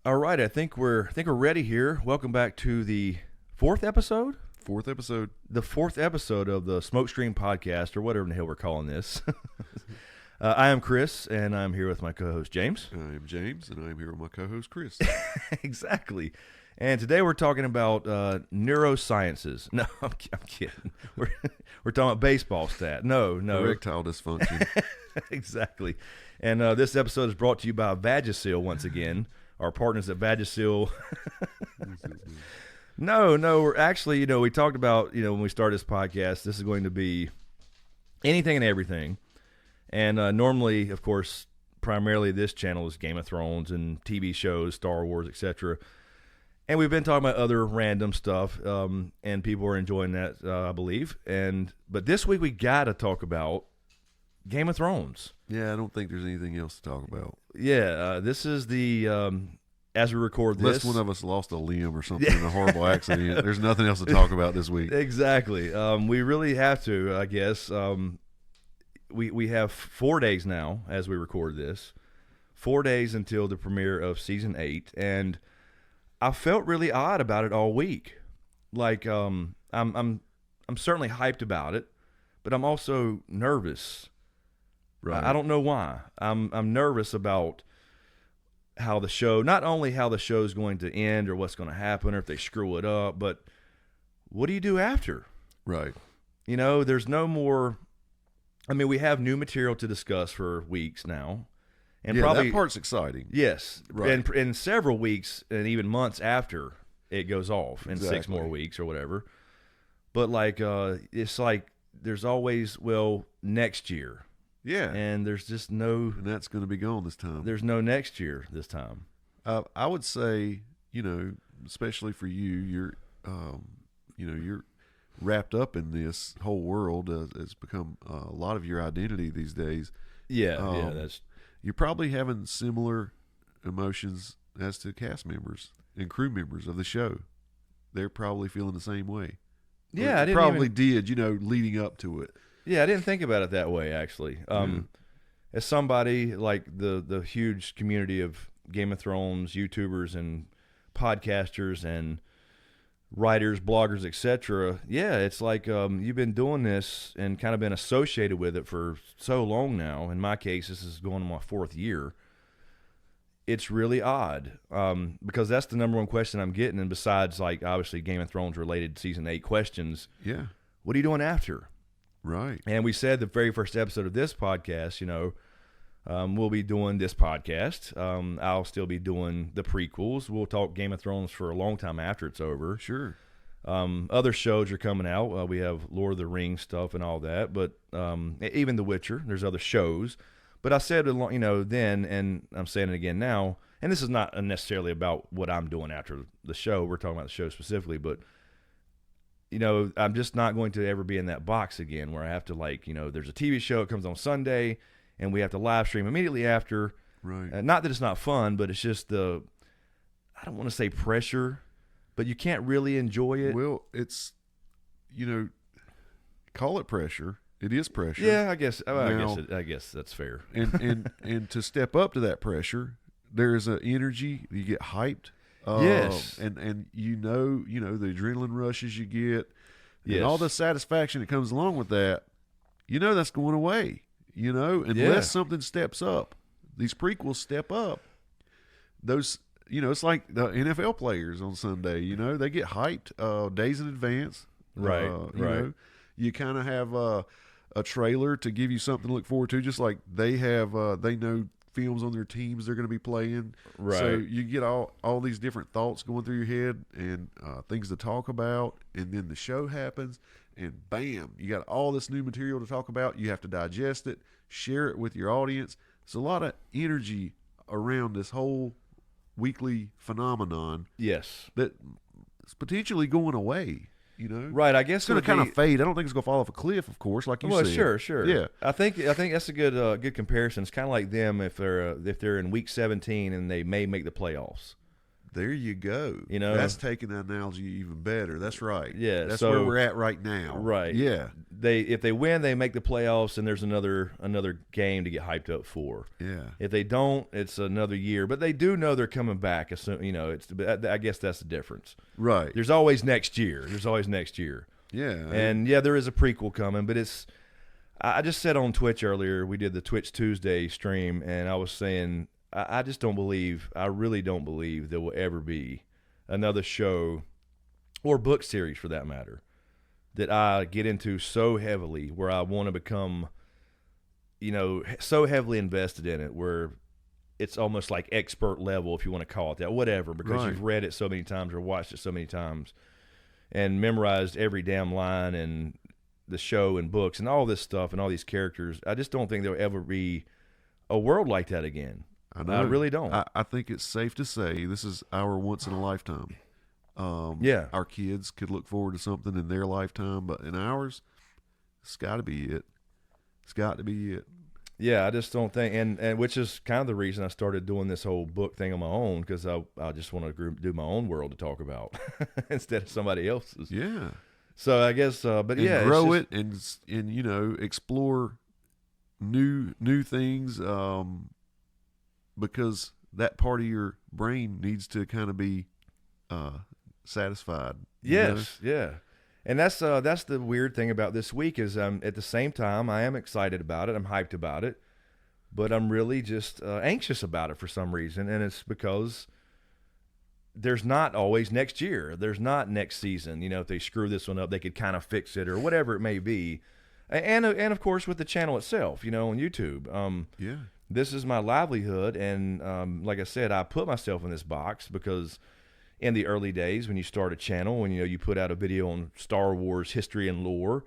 All right, I think we're ready here. Welcome back to the fourth episode. Fourth episode. The fourth episode of the SmokeScreen podcast, or whatever the hell we're calling this. I am Chris, and I'm here with my co-host James. I am James, and I am here with my co-host Chris. Exactly. And today we're talking about neurosciences. No, I'm kidding. We're talking about baseball stat. No. Erectile dysfunction. Exactly. And this episode is brought to you by Vagisil once again. Our partners at Vagisil. No, we're actually, we talked about, when we started this podcast, this is going to be anything and everything. And normally, of course, primarily this channel is Game of Thrones and TV shows, Star Wars, etc. And we've been talking about other random stuff, and people are enjoying that, I believe. But this week we got to talk about Game of Thrones. Yeah, I don't think there's anything else to talk about. Yeah, this is the as we record this. Unless one of us lost a limb or something in a horrible accident, there's nothing else to talk about this week. Exactly. We really have to, I guess. We have 4 days now as we record this. 4 days until the premiere of season 8, and I felt really odd about it all week. Like I'm certainly hyped about it, but I'm also nervous. Right. I don't know why. I'm nervous about how the show, not only how the show's going to end or what's going to happen or if they screw it up, but what do you do after? Right. There's no more. I mean, we have new material to discuss for weeks now, and yeah, probably that part's exciting. Yes, Right. And in several weeks and even months after it goes off, in 6 Exactly. more weeks or whatever. But it's like there's always next year. Yeah. And there's just no. And that's going to be gone this time. There's no next year this time. I would say, especially for you, you're wrapped up in this whole world. It's become a lot of your identity these days. Yeah, You're probably having similar emotions as to cast members and crew members of the show. They're probably feeling the same way. Yeah, I didn't probably did, leading up to it. Yeah, I didn't think about it that way, actually. As somebody like the huge community of Game of Thrones YouTubers and podcasters and writers, bloggers, etc. Yeah, it's like you've been doing this and kind of been associated with it for so long now. In my case, this is going on my 4th year. It's really odd because that's the number one question I'm getting. And besides, obviously Game of Thrones related season 8 questions, Yeah. what are you doing after? Right. And we said the very first episode of this podcast, we'll be doing this podcast. I'll still be doing the prequels. We'll talk Game of Thrones for a long time after it's over. Sure. Other shows are coming out. We have Lord of the Rings stuff and all that, but even The Witcher. There's other shows. But I said, then, and I'm saying it again now, and this is not necessarily about what I'm doing after the show. We're talking about the show specifically, but I'm just not going to ever be in that box again where I have to there's a TV show, it comes on Sunday, and we have to live stream immediately after. Right. Not that it's not fun, but it's just I don't want to say pressure, but you can't really enjoy it. Well, it's, call it pressure. It is pressure. Yeah, I guess. Now, I guess that's fair. And to step up to that pressure, there's an energy. You get hyped. Yes. And the adrenaline rushes you get, Yes. and all the satisfaction that comes along with that, that's going away. Unless something steps up. These prequels step up. Those, it's like the NFL players on Sunday. They get hyped days in advance. Right. Right. You kind of have a trailer to give you something to look forward to, just like they have. They know films on their teams they're going to be playing. Right. So you get all these different thoughts going through your head and things to talk about, and then the show happens, and bam, you got all this new material to talk about. You have to digest it, share it with your audience. It's a lot of energy around this whole weekly phenomenon. Yes. That is potentially going away. Right. I guess It's going to kind of fade. I don't think it's going to fall off a cliff, of course, like you said. Sure. Yeah. I think that's a good comparison. It's kind of like them if they're in week 17 and they may make the playoffs. There you go. You know, that's taking that analogy even better. That's right. Yeah, that's so, where we're at right now. Right. Yeah. If they win, they make the playoffs, and there's another game to get hyped up for. Yeah. If they don't, it's another year. But they do know they're coming back. You know, I guess that's the difference. Right. There's always next year. Yeah. And yeah, there is a prequel coming, but I just said on Twitch earlier, we did the Twitch Tuesday stream, and I was saying I really don't believe there will ever be another show or book series for that matter that I get into so heavily where I want to become, you know, so heavily invested in it where it's almost like expert level, if you want to call it that, whatever, because you've read it so many times or watched it so many times and memorized every damn line and the show and books and all this stuff and all these characters. I just don't think there'll ever be a world like that again. I really don't. I think it's safe to say this is our once in a lifetime. Our kids could look forward to something in their lifetime, but in ours, it's got to be it. It's got to be it. Yeah, I just don't think, and which is kind of the reason I started doing this whole book thing on my own, because I just want to do my own world to talk about instead of somebody else's. Yeah. So I guess, but and yeah, grow it and you know, explore new things, because that part of your brain needs to kind of be satisfied. Yes, yeah. And that's the weird thing about this week is at the same time I am excited about it, I'm hyped about it, but I'm really just anxious about it for some reason, and it's because there's not always next year. There's not next season. You know, if they screw this one up, they could kind of fix it or whatever it may be. And of course with the channel itself, you know, on YouTube. Yeah. This is my livelihood, and like I said, I put myself in this box because in the early days when you start a channel and, you know, you put out a video on Star Wars history and lore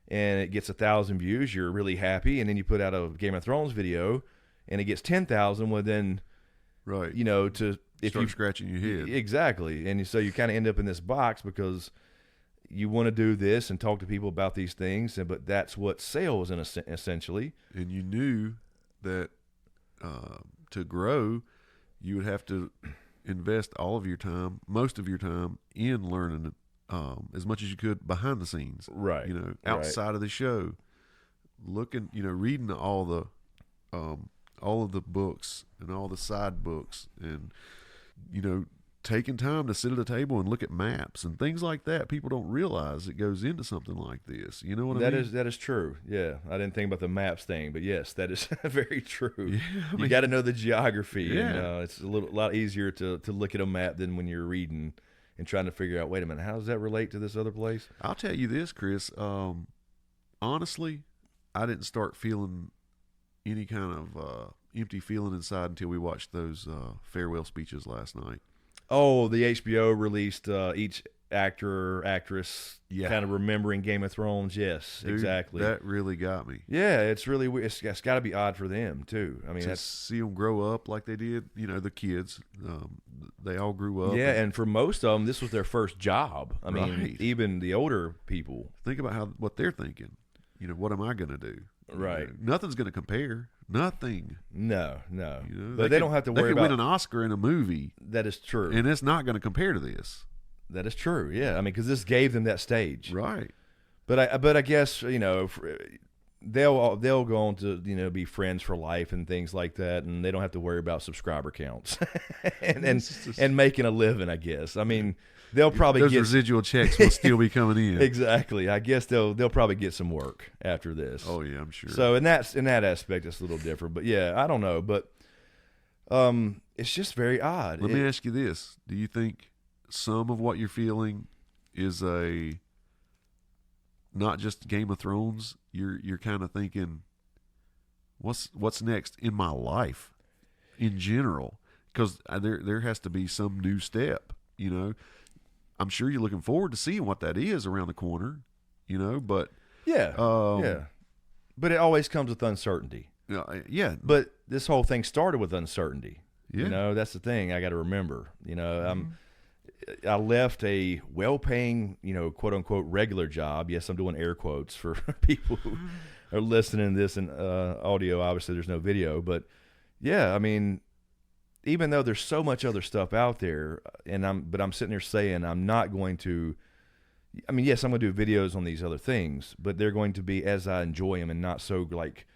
and it gets 1,000 views, you're really happy. And then you put out a Game of Thrones video and it gets 10,000. Well, then, right, you know, if you scratching your head. Exactly. And so you kind of end up in this box because you want to do this and talk to people about these things, but that's what sells essentially. And you knew that to grow, you would have to invest all of your time, most of your time, in learning as much as you could behind the scenes. Right. You know, outside of the show, looking, you know, reading all of the books and all the side books, and, you know, taking time to sit at a table and look at maps and things like that. People don't realize it goes into something like this. You know what I mean? That is true. Yeah, I didn't think about the maps thing, but yes, that is very true. Yeah, I mean, you got to know the geography. Yeah. And, it's a lot easier to look at a map than when you're reading and trying to figure out, wait a minute, how does that relate to this other place? I'll tell you this, Chris. Honestly, I didn't start feeling any kind of empty feeling inside until we watched those farewell speeches last night. Oh, the HBO released each actor or actress kind of remembering Game of Thrones. Yes, Dude, exactly. That really got me. Yeah, it's really weird. It's got to be odd for them too. I mean, to see them grow up like they did. You know, the kids, they all grew up. Yeah, and for most of them, this was their first job. I mean, Right. even the older people. Think about what they're thinking. You know, what am I going to do? Right. You know, nothing's going to compare. Nothing. No. You know, But they don't have to worry They could about win an Oscar in a movie, that. Is true. and it's not going to compare to this. That is true. Yeah, I mean, because this gave them that stage. Right. But I guess, you know, they'll go on to, you know, be friends for life and things like that, and they don't have to worry about subscriber counts and making a living. I guess. I mean, they'll probably those get residual checks will still be coming in. Exactly. I guess they'll probably get some work after this. Oh yeah, I'm sure. So in that aspect, it's a little different. But yeah, I don't know. But it's just very odd. Let me ask you this: do you think some of what you're feeling is not just Game of Thrones? You're kind of thinking, what's next in my life, in general? Because there has to be some new step. You know, I'm sure you're looking forward to seeing what that is around the corner. You know, but yeah. But it always comes with uncertainty. Yeah. But this whole thing started with uncertainty. Yeah. You know, that's the thing I got to remember. You know, I left a well-paying, you know, quote-unquote regular job. Yes, I'm doing air quotes for people who are listening to this in audio. Obviously, there's no video. But, yeah, I mean, even though there's so much other stuff out there, but I'm sitting there saying I'm not going to. I mean, yes, I'm going to do videos on these other things, but they're going to be as I enjoy them and not so like,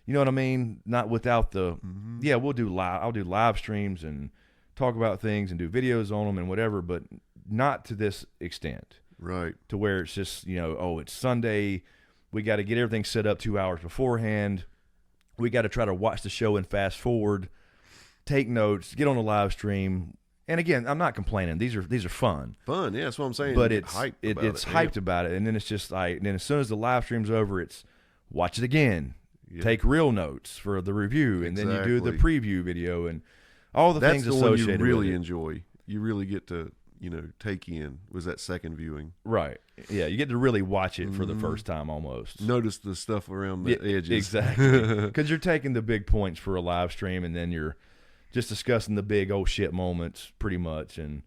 you know what I mean? Not without the, yeah, I'll do live streams and talk about things and do videos on them and whatever, but not to this extent. Right. To where it's just, oh, it's Sunday. We got to get everything set up 2 hours beforehand. We got to try to watch the show and fast forward, take notes, get on a live stream. And again, I'm not complaining. These are fun. Fun, yeah, that's what I'm saying. But it's hyped about it. And then it's just like, and then as soon as the live stream's over, it's watch it again. Yeah. Take real notes for the review, and then you do the preview video and all the things associated with it. That's the one you really enjoy. You really get to, take in was that second viewing. Right. Yeah, you get to really watch it for the first time almost. Notice the stuff around the edges. Exactly. Because you're taking the big points for a live stream, and then you're just discussing the big oh shit moments pretty much. And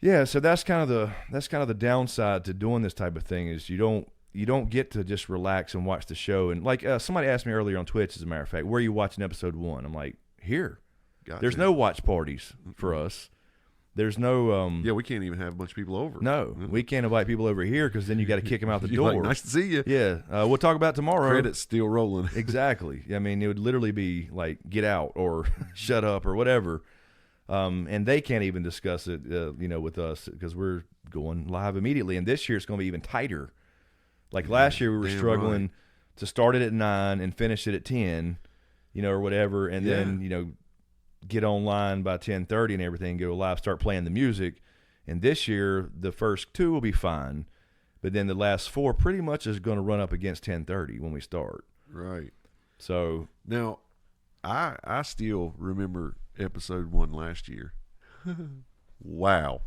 yeah, so that's kind of the downside to doing this type of thing is you don't get to just relax and watch the show. And like somebody asked me earlier on Twitch, as a matter of fact, where are you watching episode 1? I'm like, here. Gotcha. There's no watch parties for us. There's no yeah, we can't even have a bunch of people over. No, we can't invite people over here because then you got to kick them out the door. Like, nice to see you. Yeah, we'll talk about tomorrow. Credit's still rolling. Exactly. I mean, it would literally be like get out or shut up or whatever, and they can't even discuss it, with us because we're going live immediately. And this year it's going to be even tighter. Like last year we were struggling to start it at 9 and finish it at 10, or whatever, and then get online by 10:30 and everything, go live, start playing the music. And this year, the first 2 will be fine, but then the last 4 pretty much is going to run up against 10:30 when we start. Right. So now, I still remember episode 1 last year. Wow.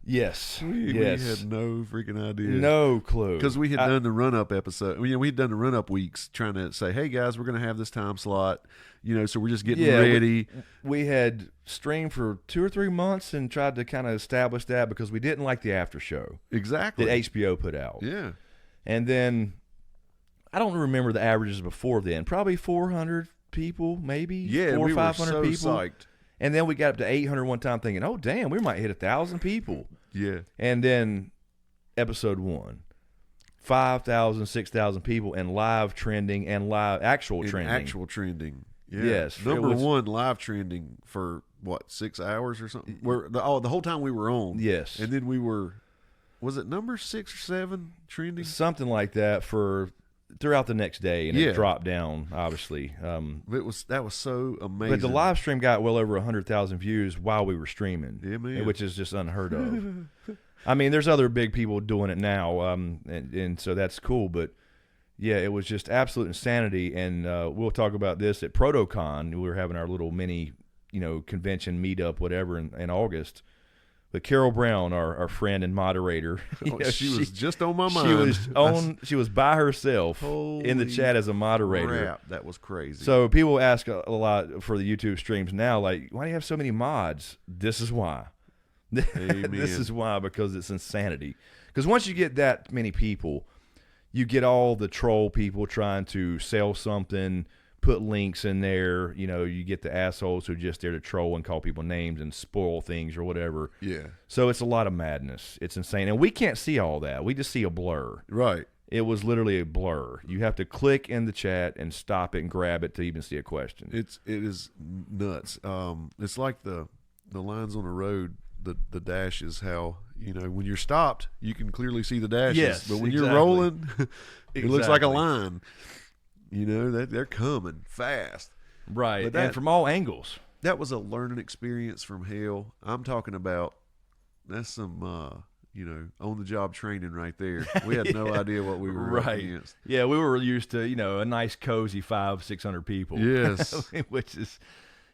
Yes. We had no freaking idea. No clue. Because we had done the run-up episode. We had done the run-up weeks trying to say, hey, guys, we're going to have this time slot. So we're just getting ready. We had streamed for 2 or 3 months and tried to kind of establish that because we didn't like the after show. Exactly. That HBO put out. Yeah. And then, I don't remember the averages before then. Probably 400 people, maybe. Yeah, 400 or 500 were so people. Psyched. And then we got up to 800 one time thinking, oh, damn, we might hit 1,000 people. Yeah. And then episode 1, 5,000, 6,000 people and live trending and live actual trending. Actual trending. Yeah. Yes. Number 1 live trending for, 6 hours or something? The whole time we were on. Yes. And then we were, was it number 6 or 7 trending? Something like that for throughout the next day, and it dropped down, obviously. That was so amazing. But the live stream got well over 100,000 views while we were streaming, which is just unheard of. I mean, there's other big people doing it now, and so that's cool. But yeah, it was just absolute insanity. And we'll talk about this at ProtoCon. We were having our little mini, convention meetup, whatever, in August. But Carol Brown, our friend and moderator, she was just on my mind. She was by herself in the chat as a moderator. Crap, that was crazy. So people ask a lot for the YouTube streams now, like, why do you have so many mods? This is why. This is why, because it's insanity. Because once you get that many people, you get all the troll people trying to sell something, put links in there. You get the assholes who are just there to troll and call people names and spoil things or whatever. Yeah. So it's a lot of madness. It's insane. And we can't see all that. We just see a blur. Right. It was literally a blur. You have to click in the chat and stop it and grab it to even see a question. It is nuts. It's like the lines on the road, the dashes, how, when you're stopped, you can clearly see the dashes. Yes, but when you're rolling, it looks like a line. They're coming fast. Right, and from all angles. That was a learning experience from hell. I'm talking about, that's some, on-the-job training right there. We had no idea what we were up against. Yeah, we were used to, a nice, cozy 500-600 people. Yes. Which is,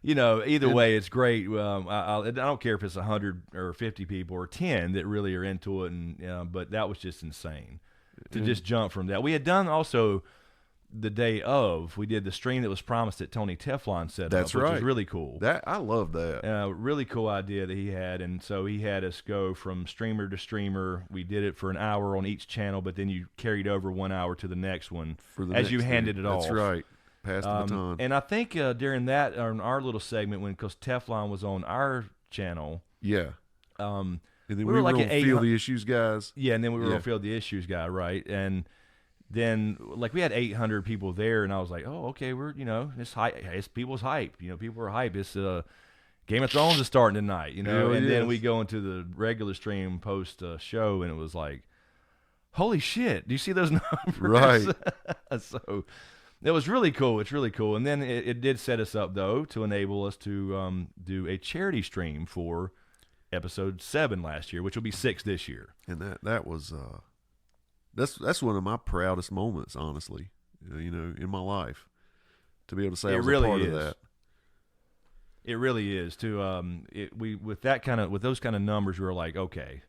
either way, it's great. I don't care if it's 100 or 50 people or 10 that really are into it, but that was just insane to just jump from that. We had done also the day of, we did the stream that was promised that Tony Teflon set up, which was really cool. I love that. Really cool idea that he had, and so he had us go from streamer to streamer. We did it for an hour on each channel, but then you carried over 1 hour to the next one as you handed it off. That's right. Pass the baton. And I think during that, our little segment, because Teflon was on our channel. Yeah. And then we were like on an Feel the Issues guys. Yeah, and then we were on Feel the Issues guy, right? And then like we had 800 people there, and I was like, oh, okay, we're it's hype. It's people's hype. People are hype. It's Game of Thrones is starting tonight, and then we go into the regular stream post show, and it was like, holy shit! Do you see those numbers? Right. So it was really cool. It's really cool. And then it did set us up though to enable us to do a charity stream for episode 7 last year, which will be 6 this year. And that was that's one of my proudest moments, honestly, in my life, to be able to say I was a part of that. It really is. With those kind of numbers, we were like, okay,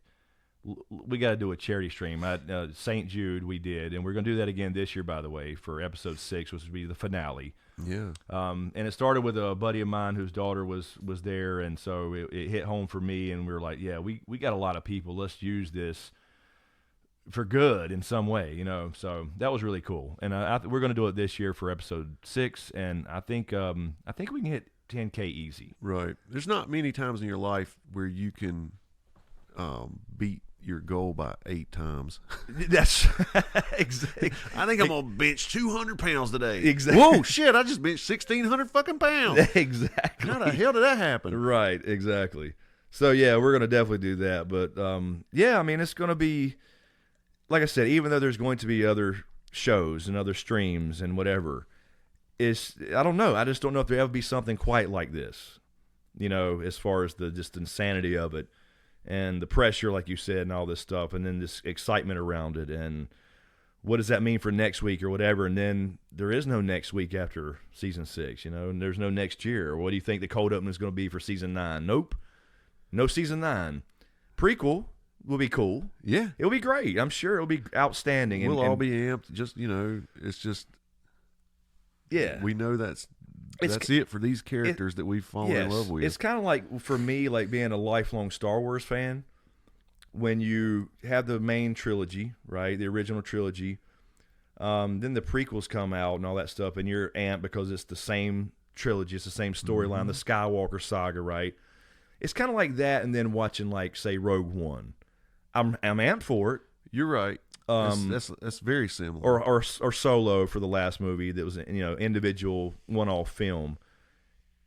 we got to do a charity stream. At St. Jude, we did, and we're going to do that again this year, by the way, for episode 6, which would be the finale. Yeah. And it started with a buddy of mine whose daughter was there, and so it hit home for me, and we were like, yeah, we got a lot of people. Let's use this for good in some way, So that was really cool, and we're going to do it this year for episode 6, and I think we can hit 10K easy. Right. There's not many times in your life where you can beat your goal by 8 times. That's exactly. I think I'm gonna bench 200 pounds today. Exactly. Whoa, shit! I just benched 1,600 fucking pounds. Exactly. How the hell did that happen? Right. Exactly. So yeah, we're gonna definitely do that. But yeah, I mean, it's gonna be, like I said, even though there's going to be other shows and other streams and whatever, I don't know. I just don't know if there'll ever be something quite like this. As far as the just insanity of it. And the pressure, like you said, and all this stuff, and then this excitement around it, and what does that mean for next week or whatever? And then there is no next week after season 6, and there's no next year. What do you think the cold open is going to be for season 9? Nope, no season 9. Prequel will be cool. Yeah, it'll be great. I'm sure it'll be outstanding. We'll all be amped. Just it's just we know that's it for these characters that we've fallen in love with. It's kind of like, for me, like being a lifelong Star Wars fan, when you have the main trilogy, right, the original trilogy, then the prequels come out and all that stuff, and you're amped because it's the same trilogy, it's the same storyline, the Skywalker saga, right? It's kind of like that, and then watching, like, say, Rogue One. I'm amped for it. You're right. That's very similar. Or Solo for the last movie that was individual one-off film.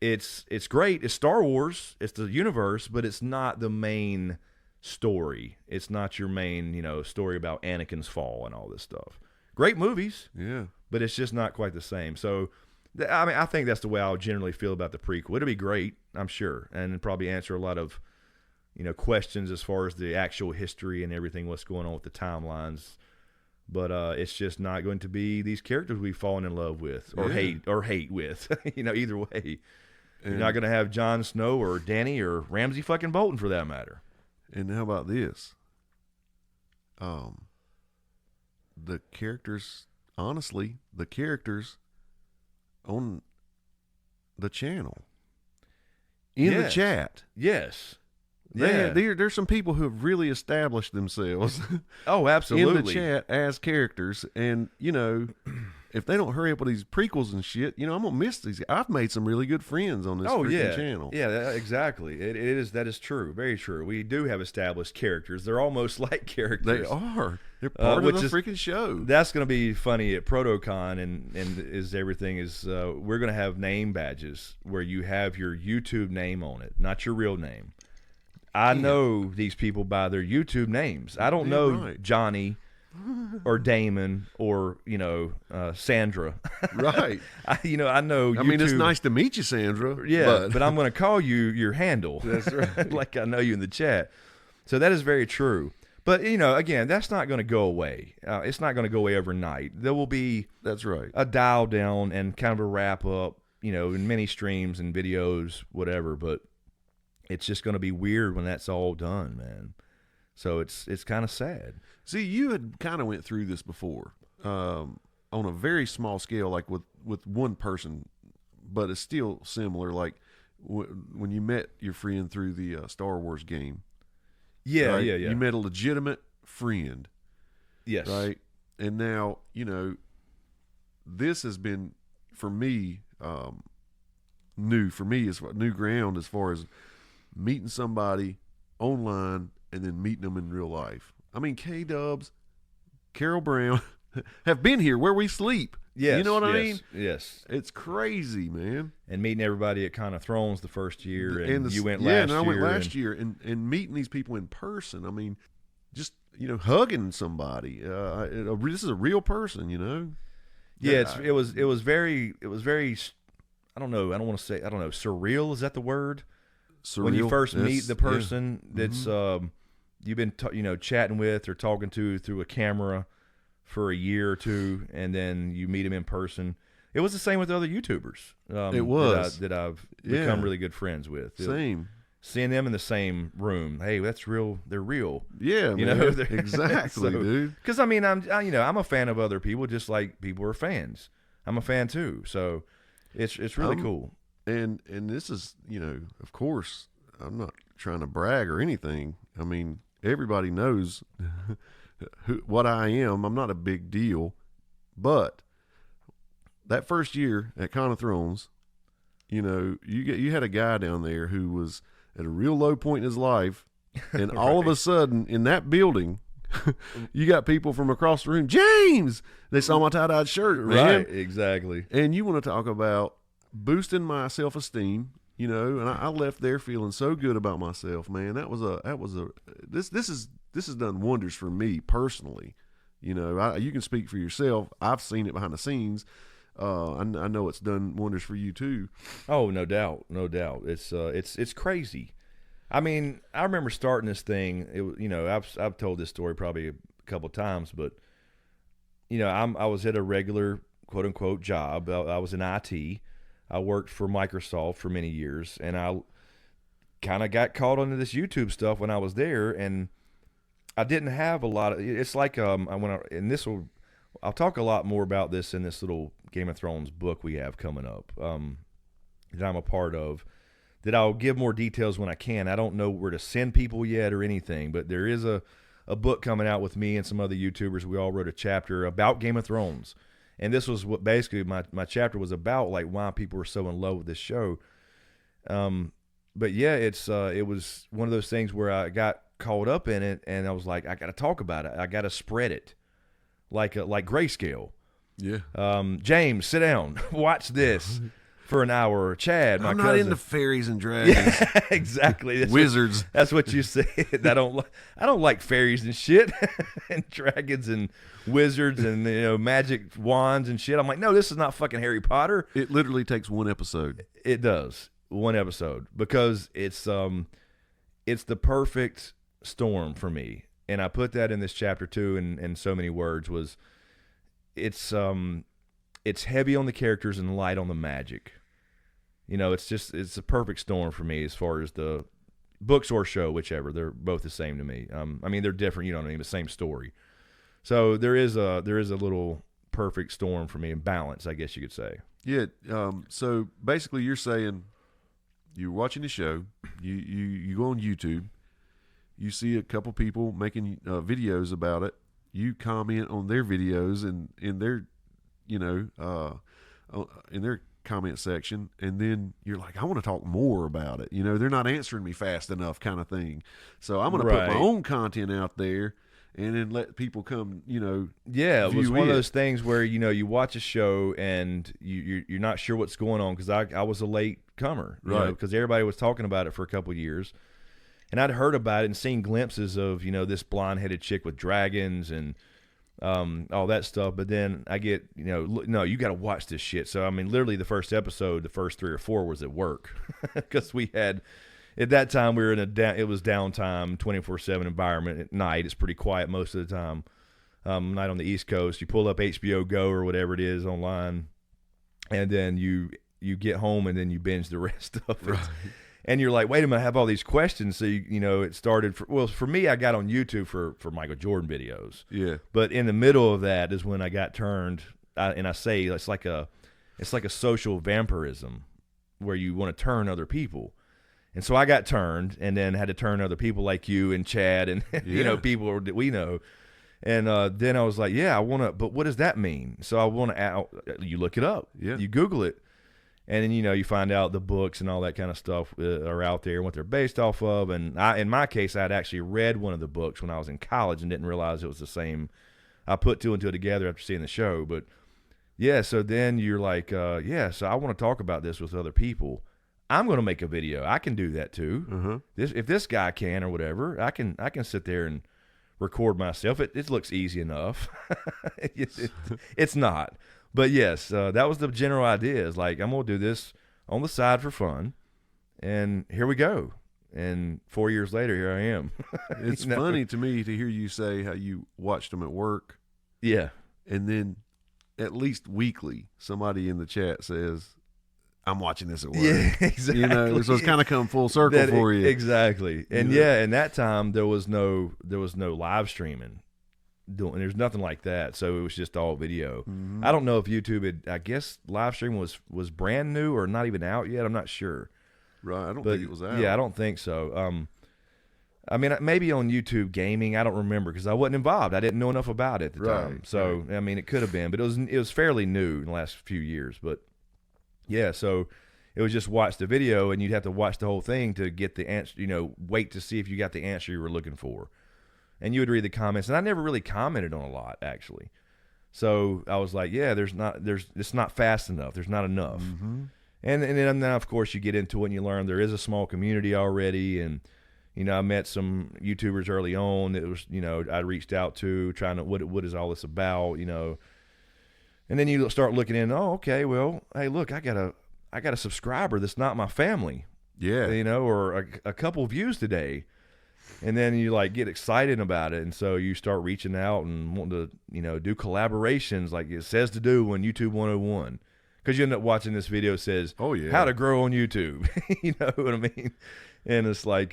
It's great. It's Star Wars. It's the universe, but it's not the main story. It's not your main story about Anakin's fall and all this stuff. Great movies. Yeah, but it's just not quite the same. So I think that's the way I'll generally feel about the prequel. It'll be great, I'm sure, and probably answer a lot of questions as far as the actual history and everything, what's going on with the timelines. But it's just not going to be these characters we've fallen in love with or hate with. Either way. And you're not going to have Jon Snow or Dany or Ramsay fucking Bolton for that matter. And how about this? The characters, honestly, on the channel, in the chat. Yes. Yeah. There's some people who have really established themselves. Oh, absolutely. In the chat as characters, and if they don't hurry up with these prequels and shit, I'm gonna miss these. I've made some really good friends on this channel. Yeah, exactly. That is true. Very true. We do have established characters. They're almost like characters. They are. They're part of the freaking show. That's going to be funny at ProtoCon, and we're going to have name badges where you have your YouTube name on it, not your real name. I know these people by their YouTube names. I don't know Johnny or Damon or Sandra. Right. I know. I mean, it's nice to meet you, Sandra. Yeah, but I'm going to call you your handle. That's right. Like I know you in the chat. So that is very true. But again, that's not going to go away. It's not going to go away overnight. There will be a dial down and kind of a wrap up, in many streams and videos, whatever. But it's just going to be weird when that's all done, man. So it's kind of sad. See, you had kind of went through this before, on a very small scale, like with one person, but it's still similar. Like when you met your friend through the Star Wars game. Yeah, right? yeah. You met a legitimate friend. Yes. Right? And now, this has been for me, new for me is new ground as far as meeting somebody online and then meeting them in real life. I mean, K-Dubs, Carol Brown have been here where we sleep. Yes, you know what I mean? Yes. It's crazy, man. And meeting everybody at Kind of Thrones the first year, and you went yeah, last and I year. went last year, and meeting these people in person. I mean, just hugging somebody. This is a real person, Yeah, it was very. I don't know. I don't want to say. I don't know. Surreal, is that the word? Surreal. When you first meet the yeah. person that's you've been chatting with or talking to through a camera for a year or two, and then you meet them in person. It was the same with other YouTubers. It was that I've become really good friends with. Same. Seeing them in the same room. Hey, that's real. They're real. Yeah, man. Exactly, dude. Because I'm a fan of other people, just like people are fans. I'm a fan too. So it's really cool. And this is, of course, I'm not trying to brag or anything. I mean, everybody knows what I am. I'm not a big deal, but that first year at Kind of Thrones, you had a guy down there who was at a real low point in his life, and right. all of a sudden in that building, you got people from across the room. James, they saw my tie-dyed shirt, man. Right, exactly. And you want to talk about boosting my self-esteem, and I left there feeling so good about myself, man. This has done wonders for me personally. You can speak for yourself. I've seen it behind the scenes. I know it's done wonders for you too. Oh, no doubt. It's crazy. I mean, I remember starting this thing. I've told this story probably a couple of times, but I was at a regular quote unquote job. I was in IT. I worked for Microsoft for many years, and I kind of got caught onto this YouTube stuff when I was there, and I didn't have a lot of. It's like I'll talk a lot more about this in this little Game of Thrones book we have coming up that I'm a part of, that I'll give more details when I can. I don't know where to send people yet or anything, but there is a book coming out with me and some other YouTubers. We all wrote a chapter about Game of Thrones, and this was what basically my chapter was about, like why people were so in love with this show. But yeah, it was one of those things where I got caught up in it, and I was like, I got to talk about it. I got to spread it like Grayscale. Yeah. James, sit down. Watch this for an hour. Chad, my I'm cousin. not into fairies and dragons. Yeah, exactly. Wizards. That's what you said. I don't like fairies and shit and dragons and wizards and magic wands and shit. I'm like, no, this is not fucking Harry Potter. It literally takes one episode. It does. One episode, because it's the perfect storm for me. And I put that in this chapter too, in so many words, was it's heavy on the characters and light on the magic. It's a perfect storm for me as far as the books or show, whichever. They're both the same to me. I mean, they're different, the same story. So there is a little perfect storm for me, and balance, I guess you could say. Yeah. So basically you're saying you're watching the show, you go on YouTube, you see a couple people making videos about it. You comment on their videos and in their, in their comment section, and then you're like, I want to talk more about it. They're not answering me fast enough, kind of thing. So I'm going to put my own content out there, and then let people come. Yeah, it was one of those things where you watch a show and you're not sure what's going on, because I was a late comer, right? Because everybody was talking about it for a couple of years. And I'd heard about it and seen glimpses of, this blonde-headed chick with dragons and all that stuff. But then I get, no, you got to watch this shit. So, I mean, literally the first episode, the first 3 or 4 was at work. Because we had, at that time, we were in it was downtime, 24/7 environment. At night, it's pretty quiet most of the time. Night on the East Coast, you pull up HBO Go or whatever it is online, and then you get home and then you binge the rest of it. Right. And you're like, wait a minute, I have all these questions. So, it started for me, I got on YouTube for Michael Jordan videos. Yeah. But in the middle of that is when I got turned, and I say it's like a social vampirism where you want to turn other people. And so I got turned, and then had to turn other people like you and Chad and, people that we know. And then I was like, yeah, I want to, but what does that mean? So I want to, you look it up. Yeah. You Google it. And then, you find out the books and all that kind of stuff are out there and what they're based off of. And in my case, I'd actually read one of the books when I was in college and didn't realize it was the same. I put two and two together after seeing the show. But, yeah, so then you're like, yeah, so I want to talk about this with other people. I'm going to make a video. I can do that too. If this guy can or whatever, I can sit there and record myself. It looks easy enough. It's not. But yes, that was the general idea. Is like, I'm going to do this on the side for fun. And here we go. And 4 years later, here I am. It's funny to me to hear you say how you watched them at work. Yeah. And then at least weekly, somebody in the chat says, I'm watching this at work. Yeah, exactly. So it's kind of come full circle for you. Exactly. And yeah, in that time, there was no live streaming. There's nothing like that, so it was just all video. I don't know if YouTube had, I guess live stream was brand new or not even out yet. I'm not sure. Right, I don't think it was out. Yeah, I don't think so. I mean, maybe on YouTube Gaming, I don't remember because I wasn't involved. I didn't know enough about it at the time. So, I mean, it could have been, but it was fairly new in the last few years. But, yeah, so it was just watch the video, and you'd have to watch the whole thing to get the answer, wait to see if you got the answer you were looking for. And you would read the comments, and I never really commented on a lot, actually. So I was like, yeah, it's not fast enough. There's not enough. And then of course you get into it and you learn there is a small community already. And, I met some YouTubers early on that was, I reached out to trying to, what is all this about, And then you start looking in, oh, okay, well, hey, look, I got a subscriber that's not my family. Yeah. Or a couple views today. And then you get excited about it, and so you start reaching out and wanting to, do collaborations like it says to do on YouTube 101. Because you end up watching this video says, "Oh yeah, how to grow on YouTube." You know what I mean? And it's like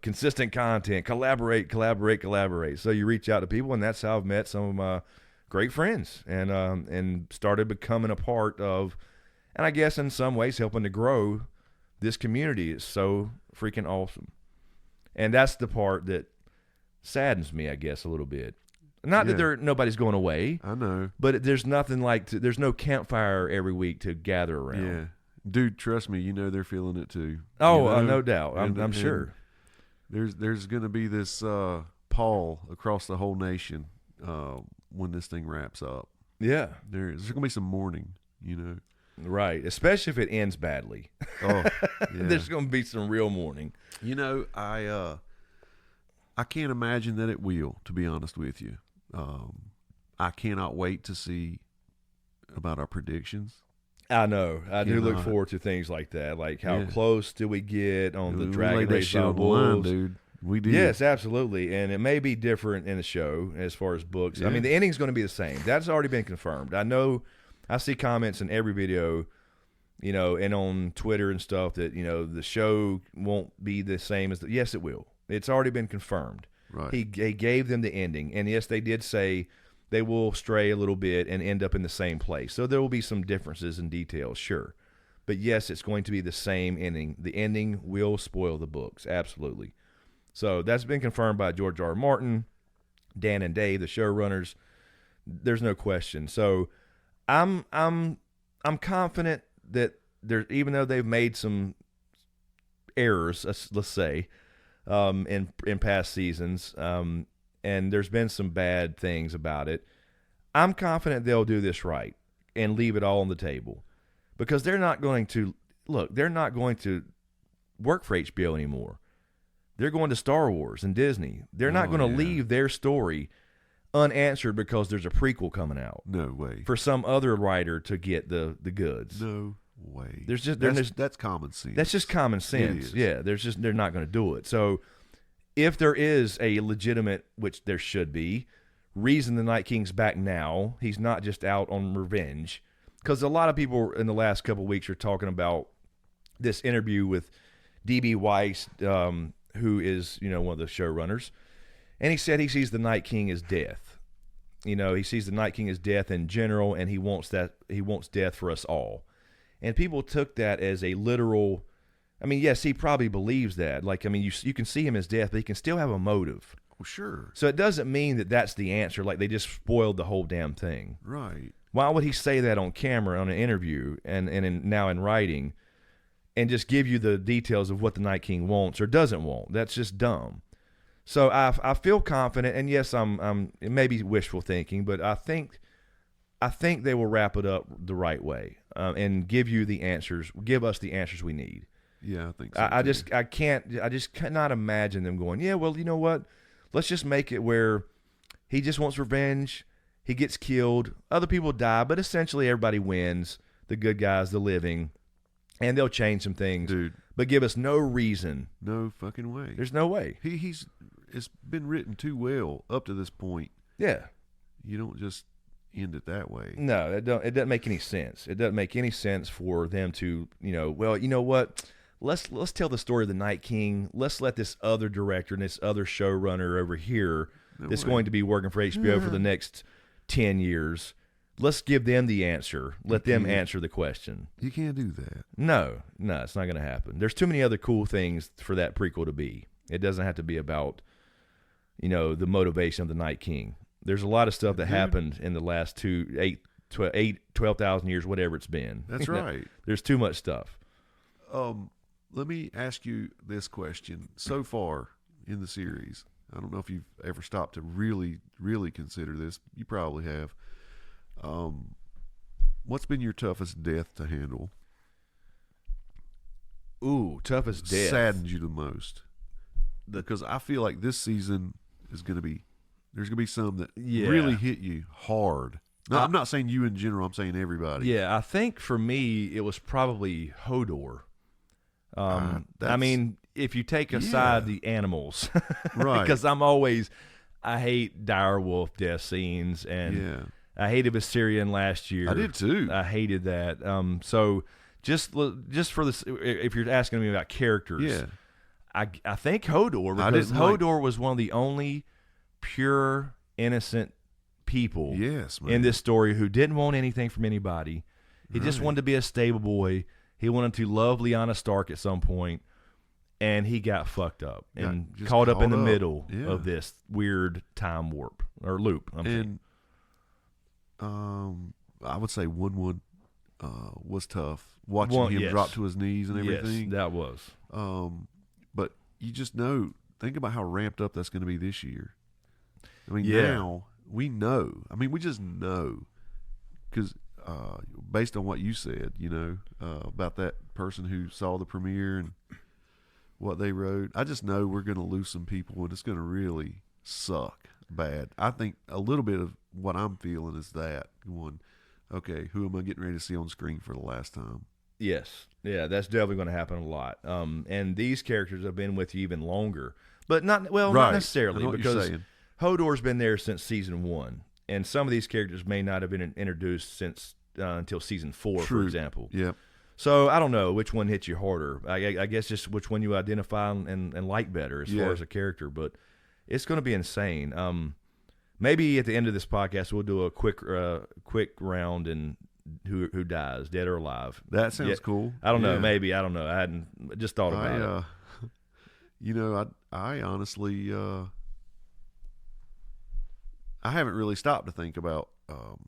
consistent content, collaborate. So you reach out to people, and that's how I've met some of my great friends, and started becoming a part of, and I guess in some ways helping to grow this community. It's so freaking awesome. And that's the part that saddens me, I guess, a little bit. Not that nobody's going away. I know. But there's nothing there's no campfire every week to gather around. Yeah. Dude, trust me, they're feeling it too. Oh, no doubt. I'm sure. There's going to be this pall across the whole nation when this thing wraps up. Yeah. There's going to be some mourning, Right, especially if it ends badly. Oh, yeah. There's going to be some real mourning. I can't imagine that it will, to be honest with you. I cannot wait to see about our predictions. I know. I do look forward to things like that. Like how close do we get on the Dragon Race by Wolves? Dude. We did. Yes, absolutely. And it may be different in the show as far as books. Yeah. I mean, the ending's going to be the same. That's already been confirmed. I know. I see comments in every video, and on Twitter and stuff that, the show won't be the same as yes, it will. It's already been confirmed. Right. He gave them the ending. And yes, they did say they will stray a little bit and end up in the same place. So there will be some differences in details, sure. But yes, it's going to be the same ending. The ending will spoil the books, absolutely. So that's been confirmed by George R. R. Martin, Dan and Dave, the showrunners. There's no question. So I'm confident that even though they've made some errors, let's say, in past seasons, and there's been some bad things about it, I'm confident they'll do this right and leave it all on the table, because they're not going to work for HBO anymore. They're going to Star Wars and Disney. They're not going to leave their story unanswered because there's a prequel coming out. No way. For some other writer to get the goods. No way. That's common sense. That's just common sense. Yeah, they're not going to do it. So if there is a legitimate, which there should be, reason the Night King's back now, he's not just out on revenge. Because a lot of people in the last couple of weeks are talking about this interview with D.B. Weiss, who is, one of the showrunners. And he said he sees the Night King as death. He sees the Night King as death in general, and he wants death for us all. And people took that as a literal, yes, he probably believes that. You can see him as death, but he can still have a motive. Well, sure. So it doesn't mean that that's the answer. Like they just spoiled the whole damn thing. Right. Why would he say that on camera, on an interview, and now in writing, and just give you the details of what the Night King wants or doesn't want? That's just dumb. So I feel confident, and yes, I'm it may be wishful thinking, but I think they will wrap it up the right way and give you the answers, give us the answers we need. Yeah, I think so. I just cannot imagine them going, yeah, well, you know what? Let's just make it where he just wants revenge. He gets killed. Other people die, but essentially everybody wins. The good guys, the living, and they'll change some things. Dude, but give us no reason. no fucking way. There's no way. It's been written too well up to this point. Yeah. You don't just end it that way. No, it doesn't make any sense. It doesn't make any sense for them to, well, you know what? Let's tell the story of the Night King. Let's let this other director and this other showrunner over here that's going to be working for HBO for the next 10 years. Let's give them the answer. Let them answer the question. You can't do that. No, it's not going to happen. There's too many other cool things for that prequel to be. It doesn't have to be about, the motivation of the Night King. There's a lot of stuff that happened in the last 12,000 years, whatever it's been. That's right. There's too much stuff. Let me ask you this question. So far in the series, I don't know if you've ever stopped to really, really consider this. You probably have. What's been your toughest death to handle? Ooh, toughest death. Saddened you the most? Because I feel like this season is going to be, there's going to be some that really hit you hard. No, I'm not saying you in general. I'm saying everybody. Yeah, I think for me, it was probably Hodor. I mean, if you take aside the animals, right? Because I hate direwolf death scenes, and I hated Viserion last year. I did too. I hated that. So just for this, if you're asking me about characters, I think Hodor, because Hodor was one of the only pure, innocent people in this story who didn't want anything from anybody. He just wanted to be a stable boy. He wanted to love Lyanna Stark at some point, and he got fucked up and caught up in the middle of this weird time warp or loop. I would say one was tough. Watching him drop to his knees and everything. Yes, that was. But you just know, think about how ramped up that's going to be this year. I mean, now we know. I mean, we just know because based on what you said, about that person who saw the premiere and what they wrote, I just know we're going to lose some people and it's going to really suck bad. I think a little bit of what I'm feeling is that going, okay, who am I getting ready to see on screen for the last time? Yes. Yeah, that's definitely going to happen a lot. And these characters have been with you even longer. But not necessarily, because Hodor's been there since season 1. And some of these characters may not have been introduced since until season 4, for example. Yeah. So I don't know which one hits you harder. I guess just which one you identify and like better as far as a character. But it's going to be insane. Maybe at the end of this podcast we'll do a quick round and who dies, dead or alive. That sounds cool. I don't know. Maybe, I don't know. I hadn't just thought about it. I honestly, I haven't really stopped to think about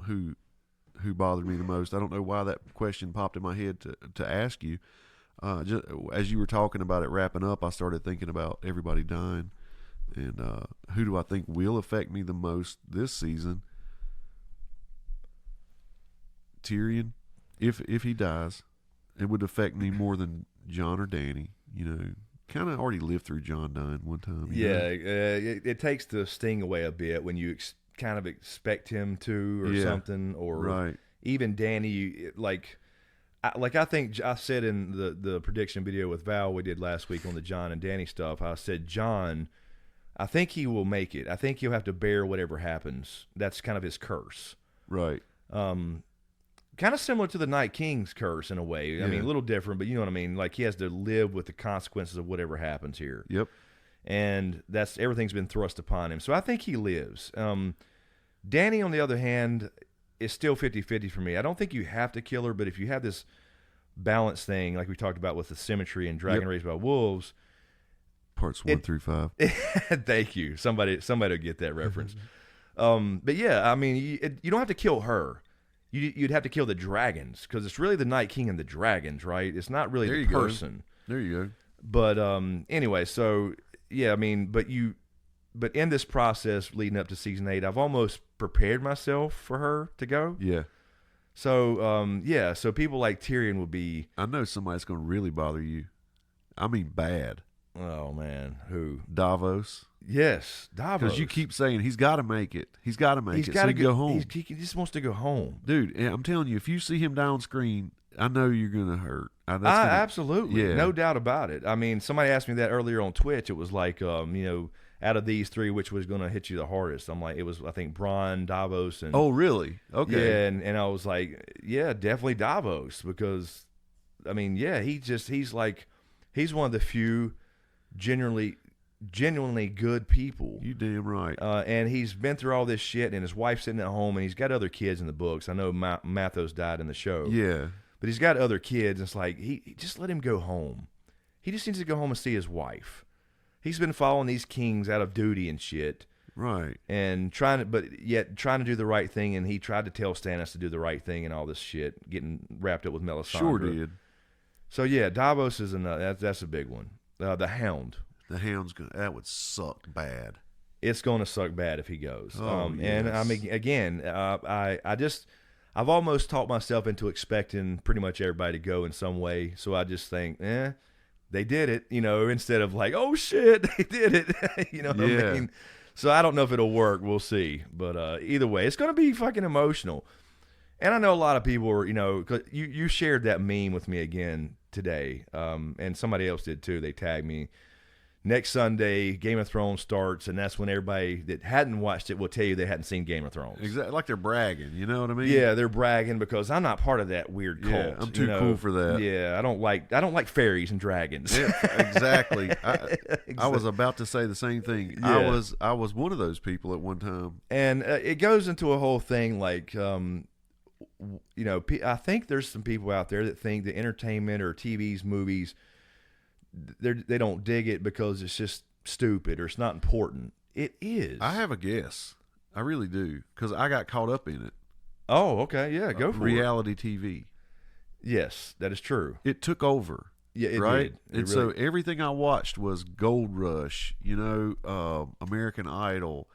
who bothered me the most. I don't know why that question popped in my head to ask you. Just as you were talking about it wrapping up, I started thinking about everybody dying, and who do I think will affect me the most this season? Tyrion, if he dies, it would affect me more than Jon or Dany. Kind of already lived through Jon dying one time. It takes the sting away a bit when you kind of expect him to or something, or even Dany. I think I said in the prediction video with Val we did last week on the Jon and Dany stuff, I said Jon, I think he will make it. I think he'll have to bear whatever happens. That's kind of his curse. Right. Kind of similar to the Night King's curse in a way. I mean, a little different, but you know what I mean? Like, he has to live with the consequences of whatever happens here. Yep. And everything's been thrust upon him. So I think he lives. Dany, on the other hand, is still 50-50 for me. I don't think you have to kill her, but if you have this balance thing, like we talked about with the symmetry and Dragon Raised by Wolves, Parts 1 through 5. Thank you. Somebody will get that reference. But yeah, I mean, you don't have to kill her. You'd have to kill the dragons, because it's really the Night King and the dragons, right? It's not really the person. There you go. But anyway, so yeah, I mean, but in this process leading up to season 8, I've almost prepared myself for her to go. Yeah. So so people like Tyrion will be. I know somebody's going to really bother you. I mean, bad. Oh man, who? Davos. Yes, Davos. Because you keep saying he's got to make it. He's got to make it. So he can go home. He just wants to go home, dude. I'm telling you, if you see him down screen, I know you're gonna hurt. Absolutely, yeah. No doubt about it. I mean, somebody asked me that earlier on Twitch. It was like, out of these 3, which was going to hit you the hardest? I'm like, it was, I think, Bronn, Davos, and oh, really? Okay. Yeah, and I was like, yeah, definitely Davos, because, I mean, yeah, he's one of the few genuinely good people. You damn right. And he's been through all this shit, and his wife's sitting at home, and he's got other kids in the books. I know Mathos died in the show. Yeah. But he's got other kids, and it's like, he just let him go home. He just needs to go home and see his wife. He's been following these kings out of duty and shit. Right. And trying to do the right thing, and he tried to tell Stannis to do the right thing and all this shit, getting wrapped up with Melisandre. Sure did. So yeah, Davos is that's a big one. The Hound. The Hound's that would suck bad. It's going to suck bad if he goes. Oh, yes. And I mean, again, I've almost talked myself into expecting pretty much everybody to go in some way. So I just think, they did it, instead of like, oh shit, they did it. What I mean? So I don't know if it'll work. We'll see. But either way, it's going to be fucking emotional. And I know a lot of people are, 'cause you shared that meme with me again today. And somebody else did too. They tagged me. Next Sunday, Game of Thrones starts, and that's when everybody that hadn't watched it will tell you they hadn't seen Game of Thrones. Exactly, like they're bragging. You know what I mean? Yeah, they're bragging because I'm not part of that weird cult. Yeah, I'm too cool for that. Yeah, I don't like fairies and dragons. Yeah, exactly. I was about to say the same thing. Yeah. I was one of those people at one time. And it goes into a whole thing like, I think there's some people out there that think the entertainment or TV's movies, they don't dig it because it's just stupid or it's not important. It is. I have a guess. I really do, because I got caught up in it. Oh, okay, yeah, go for reality TV. Yes, that is true. It took over. Yeah, it right. did. And so everything I watched was Gold Rush, American Idol,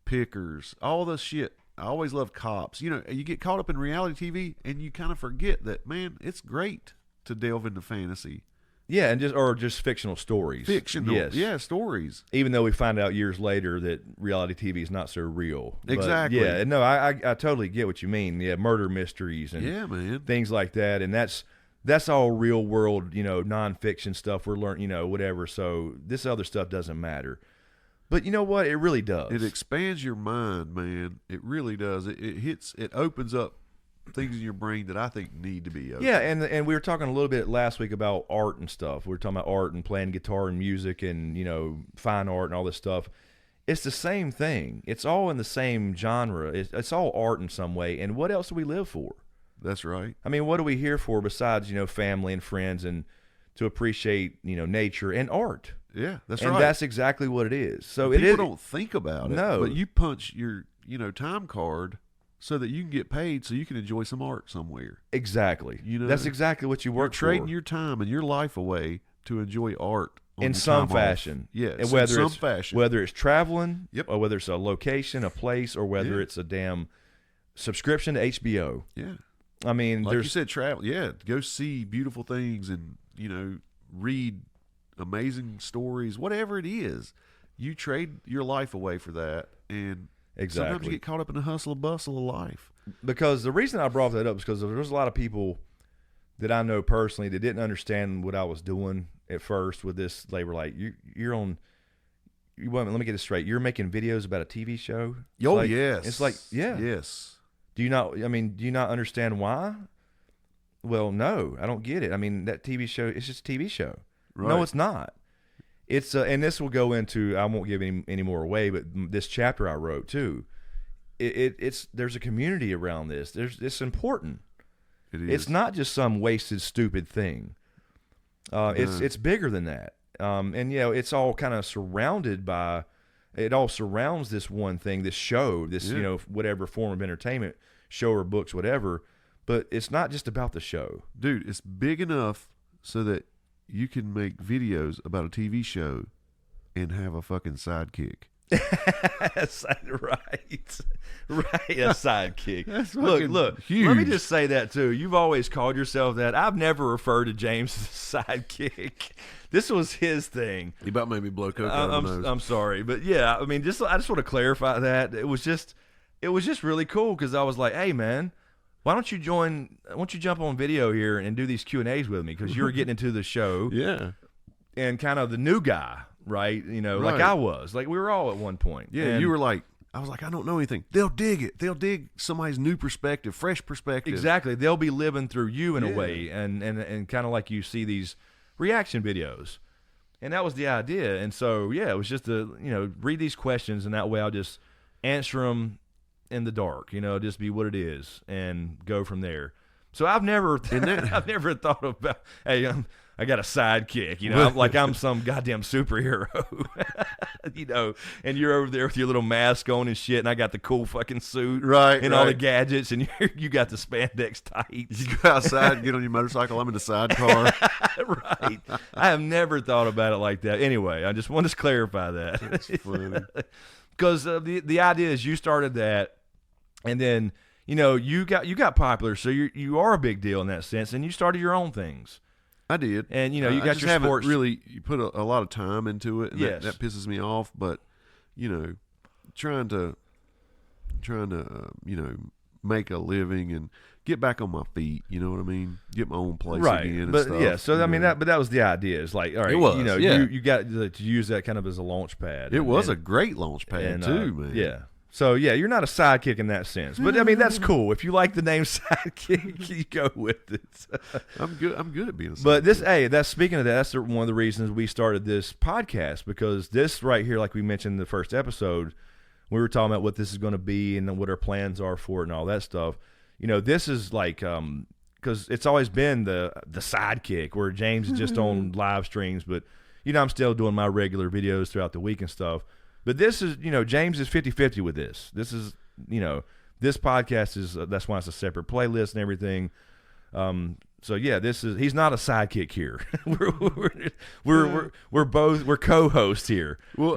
Pickers, all this shit. I always loved Cops. You get caught up in reality TV and you kind of forget that, man, it's great to delve into fantasy. Yeah, and just fictional stories. Fictional, yes. Yeah, stories. Even though we find out years later that reality TV is not so real. Exactly. But yeah, no, I totally get what you mean. Yeah, murder mysteries and man, things like that, and that's all real world, nonfiction stuff we're learning, whatever. So this other stuff doesn't matter. But you know what? It really does. It expands your mind, man. It really does. It opens up things in your brain that I think need to be open. Yeah, and we were talking a little bit last week about art and stuff. We were talking about art and playing guitar and music and, fine art and all this stuff. It's the same thing. It's all in the same genre. It's all art in some way. And what else do we live for? That's right. I mean, what are we here for besides, family and friends and to appreciate, nature and art? Yeah, that's right. And that's exactly what it is. So people don't think about it. No. But you punch your, time card so that you can get paid so you can enjoy some art somewhere. Exactly. That's exactly what you work for. You're trading your time and your life away to enjoy art in some fashion. Yes, and whether in some fashion. Whether it's traveling, yep, or whether it's a location, a place, or whether it's a damn subscription to HBO. Yeah. I mean, like you said, travel. Yeah, go see beautiful things and, read amazing stories, whatever it is. You trade your life away for that, and sometimes you get caught up in the hustle and bustle of life. Because the reason I brought that up is because there's a lot of people that I know personally that didn't understand what I was doing at first with this. They were like, "You're on." Let me get this straight. You're making videos about a TV show. Oh, yes. It's like, yeah, yes. Do you not understand why? Well, no, I don't get it. I mean, that TV show, it's just a TV show. Right. No, it's not. It's and this will go into, I won't give any more away, but this chapter I wrote too. It's there's a community around this. It's important. It is. It's not just some wasted, stupid thing. It's bigger than that. And it's all kind of surrounded by. It all surrounds this one thing, this show, this whatever form of entertainment, show or books, whatever. But it's not just about the show, dude. It's big enough so that you can make videos about a TV show and have a fucking sidekick. Right, a sidekick. That's look, huge. Let me just say that too. You've always called yourself that. I've never referred to James as a sidekick. This was his thing. You about made me blow coke out of my nose. I'm sorry, but yeah, I mean, I just want to clarify that it was just really cool because I was like, hey man, why don't you jump on video here and do these Q&As with me, because you were getting into the show, and kind of the new guy. Right, like I was, like we were all at one point. Yeah, and you were like, I was like, I don't know anything. They'll dig it. They'll dig somebody's new perspective, fresh perspective. Exactly. They'll be living through you in a way, and kind of like you see these reaction videos, and that was the idea. And so it was just to read these questions, and that way I'll just answer them in the dark. Just be what it is, and go from there. So I've never thought about, hey, I got a sidekick, I'm some goddamn superhero, and you're over there with your little mask on and shit, and I got the cool fucking suit, and all the gadgets, and you got the spandex tights. You go outside and get on your motorcycle. I'm in the sidecar. Right. I have never thought about it like that. Anyway, I just want to clarify that. That's funny. Because the idea is you started that, and then you got popular, so you are a big deal in that sense, and you started your own things. I did, and you got your sports. Really, you put a lot of time into it, and that pisses me off. But trying to make a living and get back on my feet. You know what I mean? Get my own place again. And but stuff, yeah, so I mean that was the idea. It's like, all right, it was, you got to use that kind of as a launch pad. It was a great launch pad too, man. Yeah. So yeah, you're not a sidekick in that sense, but I mean that's cool. If you like the name sidekick, you go with it. I'm good at being a sidekick. But that's speaking of that, that's one of the reasons we started this podcast, because this right here, like we mentioned in the first episode, we were talking about what this is going to be and what our plans are for it and all that stuff. This is like because it's always been the sidekick where James is just on live streams, but I'm still doing my regular videos throughout the week and stuff. But this is, James is 50-50 with this. This is, this podcast is, that's why it's a separate playlist and everything. So yeah, he's not a sidekick here. we're co-hosts here. Well,